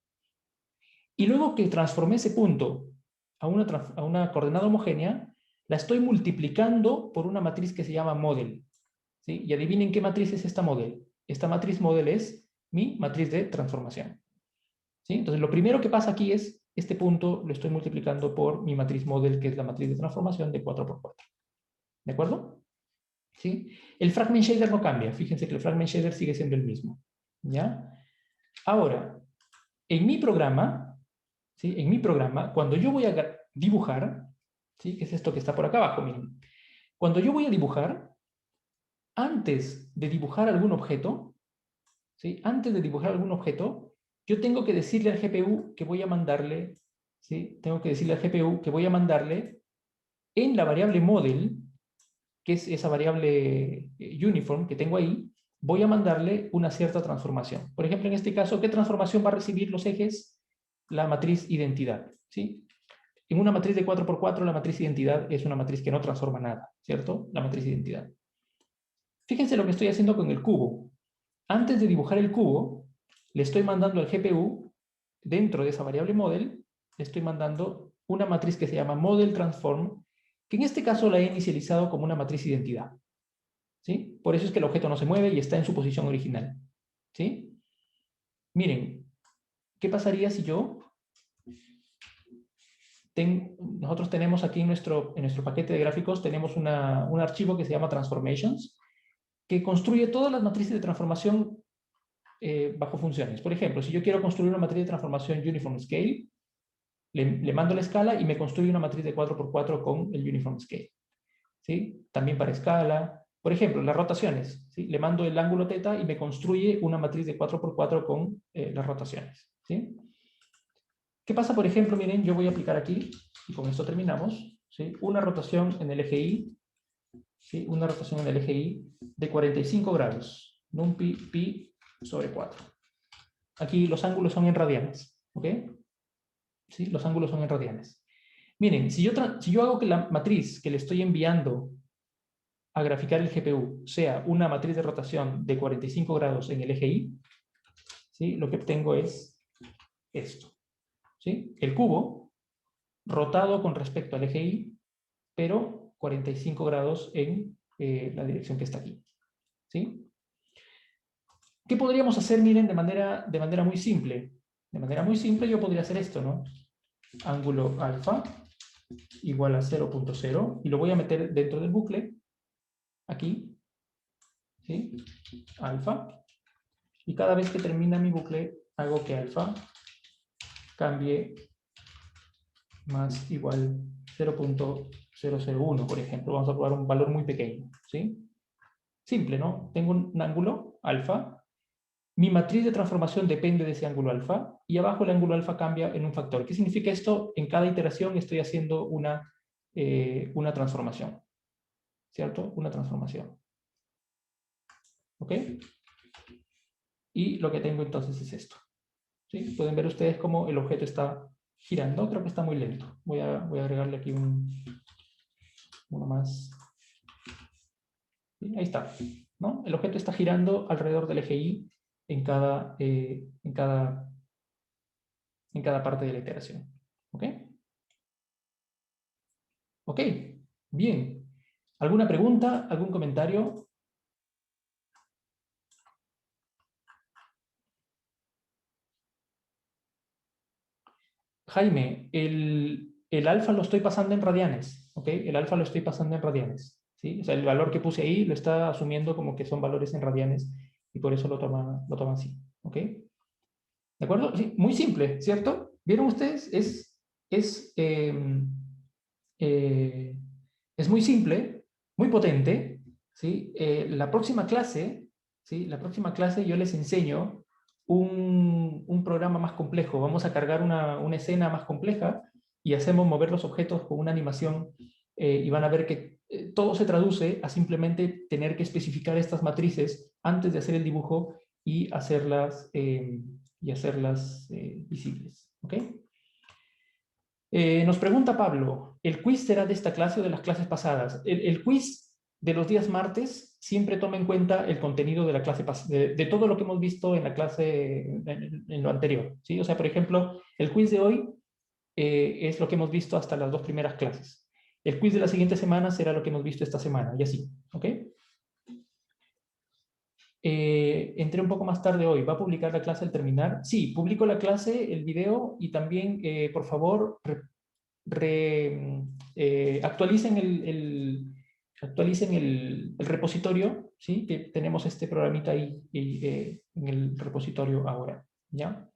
Y luego que transformé ese punto a una coordenada homogénea, la estoy multiplicando por una matriz que se llama model, ¿sí? Y adivinen qué matriz es esta model. Esta matriz model es mi matriz de transformación, ¿sí? Entonces lo primero que pasa aquí es, este punto lo estoy multiplicando por mi matriz model, que es la matriz de transformación de 4×4. ¿De acuerdo? ¿Sí? El fragment shader no cambia. Fíjense que el fragment shader sigue siendo el mismo, ¿ya? Ahora, en mi programa, ¿sí? En mi programa, cuando yo voy a dibujar, ¿sí? Que es esto que está por acá abajo, miren. Cuando yo voy a dibujar, antes de dibujar algún objeto, ¿sí? Antes de dibujar algún objeto, yo tengo que decirle al GPU que voy a mandarle, ¿sí? Tengo que decirle al GPU que voy a mandarle en la variable model, que es esa variable uniform que tengo ahí, voy a mandarle una cierta transformación. Por ejemplo, en este caso, ¿qué transformación va a recibir los ejes? La matriz identidad, ¿sí? En una matriz de 4×4, la matriz identidad es una matriz que no transforma nada, ¿cierto? La matriz identidad. Fíjense lo que estoy haciendo con el cubo. Antes de dibujar el cubo, le estoy mandando al GPU, dentro de esa variable model, le estoy mandando una matriz que se llama model transform, que en este caso la he inicializado como una matriz identidad, ¿sí? Por eso es que el objeto no se mueve y está en su posición original, ¿sí? Miren, ¿qué pasaría si nosotros tenemos aquí en nuestro paquete de gráficos, tenemos un archivo que se llama transformations, que construye todas las matrices de transformación bajo funciones. Por ejemplo, si yo quiero construir una matriz de transformación uniform scale, le mando la escala y me construye una matriz de 4×4 con el uniform scale, ¿sí? También para escala. Por ejemplo, las rotaciones, ¿sí? Le mando el ángulo θ y me construye una matriz de 4×4 con las rotaciones, ¿sí? ¿Qué pasa, por ejemplo? Miren, yo voy a aplicar aquí, y con esto terminamos, ¿sí? Una rotación en el eje Y, ¿sí? Una rotación en el eje Y de 45 grados, num pi sobre 4. Aquí los ángulos son en radianes, ¿ok? ¿Sí? Los ángulos son en radianes. Miren, si yo hago que la matriz que le estoy enviando a graficar el GPU sea una matriz de rotación de 45 grados en el eje Y, ¿sí? Lo que obtengo es esto, ¿sí? El cubo rotado con respecto al eje Y, pero 45 grados en la dirección que está aquí, ¿sí? ¿Qué podríamos hacer, miren, de manera muy simple? De manera muy simple yo podría hacer esto, ¿no? Ángulo alfa igual a 0.0 y lo voy a meter dentro del bucle, aquí, ¿sí? Alfa. Y cada vez que termina mi bucle, hago que alfa cambie más igual 0.001, por ejemplo. Vamos a probar un valor muy pequeño, ¿sí? Simple, ¿no? Tengo un ángulo alfa. Mi matriz de transformación depende de ese ángulo alfa y abajo el ángulo alfa cambia en un factor. ¿Qué significa esto? En cada iteración estoy haciendo una transformación, ¿cierto? Una transformación. ¿Ok? Y lo que tengo entonces es esto, ¿sí? Pueden ver ustedes cómo el objeto está girando. Creo que está muy lento. Voy a agregarle aquí uno más. ¿Sí? Ahí está, ¿no? El objeto está girando alrededor del eje Y en cada parte de la iteración. ¿Ok? Ok, bien. ¿Alguna pregunta? ¿Algún comentario? Jaime, el alfa lo estoy pasando en radianes, ¿ok? El alfa lo estoy pasando en radianes, ¿sí? O sea, el valor que puse ahí lo está asumiendo como que son valores en radianes y por eso lo toma así, ¿ok? ¿De acuerdo? Sí, muy simple, ¿cierto? ¿Vieron ustedes? Es muy simple, muy potente, ¿sí? La próxima clase, ¿sí? La próxima clase yo les enseño un programa más complejo. Vamos a cargar una escena más compleja y hacemos mover los objetos con una animación y van a ver que todo se traduce a simplemente tener que especificar estas matrices antes de hacer el dibujo y hacerlas visibles. ¿Ok? Nos pregunta Pablo, ¿el quiz será de esta clase o de las clases pasadas? El quiz de los días martes siempre toma en cuenta el contenido de la clase de todo lo que hemos visto en la clase en lo anterior, ¿sí? O sea, por ejemplo, el quiz de hoy es lo que hemos visto hasta las 2 primeras clases. El quiz de la siguiente semana será lo que hemos visto esta semana, y así, ¿ok? Entré un poco más tarde hoy. ¿Va a publicar la clase al terminar? Sí, publico la clase, el video y también, por favor, actualicen el repositorio, ¿sí? Que tenemos este programita ahí en el repositorio ahora, ¿ya?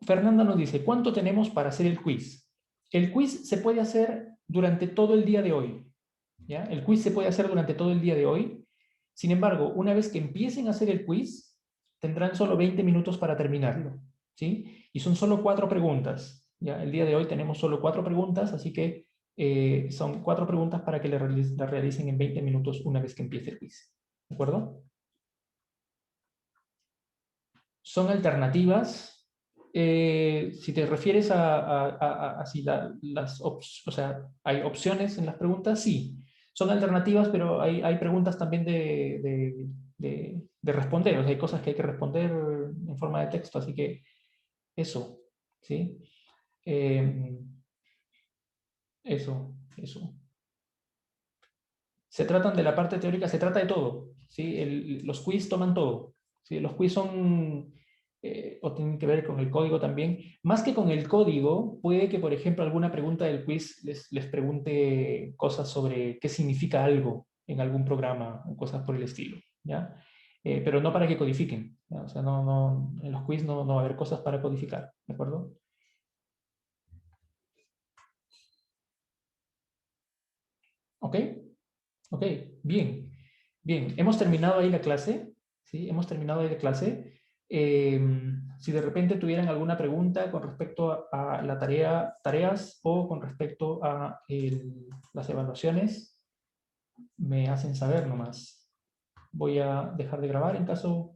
Fernanda nos dice, ¿cuánto tenemos para hacer el quiz? El quiz se puede hacer durante todo el día de hoy, ¿ya? El quiz se puede hacer durante todo el día de hoy. Sin embargo, una vez que empiecen a hacer el quiz, tendrán solo 20 minutos para terminarlo, ¿sí? Y son solo 4 preguntas, ¿ya? El día de hoy tenemos solo 4 preguntas, así que son 4 preguntas para que la realicen en 20 minutos una vez que empiece el quiz, ¿De acuerdo? Son alternativas. Si te refieres a si o sea, ¿hay opciones en las preguntas? Sí. Son alternativas, pero hay preguntas también de responder. O sea, hay cosas que hay que responder en forma de texto, así que eso, ¿sí? Eso. Se tratan de la parte teórica, se trata de todo, ¿sí? Los quiz toman todo, ¿sí? Los quiz son, o tienen que ver con el código también. Más que con el código, puede que, por ejemplo, alguna pregunta del quiz les pregunte cosas sobre qué significa algo en algún programa, o cosas por el estilo, ¿ya? Pero no para que codifiquen, ¿ya? O sea, en los quiz no va a haber cosas para codificar, ¿de acuerdo? ¿Ok? Ok, bien. Bien, hemos terminado ahí la clase. ¿Sí? Hemos terminado ahí la clase. Si de repente tuvieran alguna pregunta con respecto a la tareas o con respecto a las evaluaciones, me hacen saber nomás. Voy a dejar de grabar en caso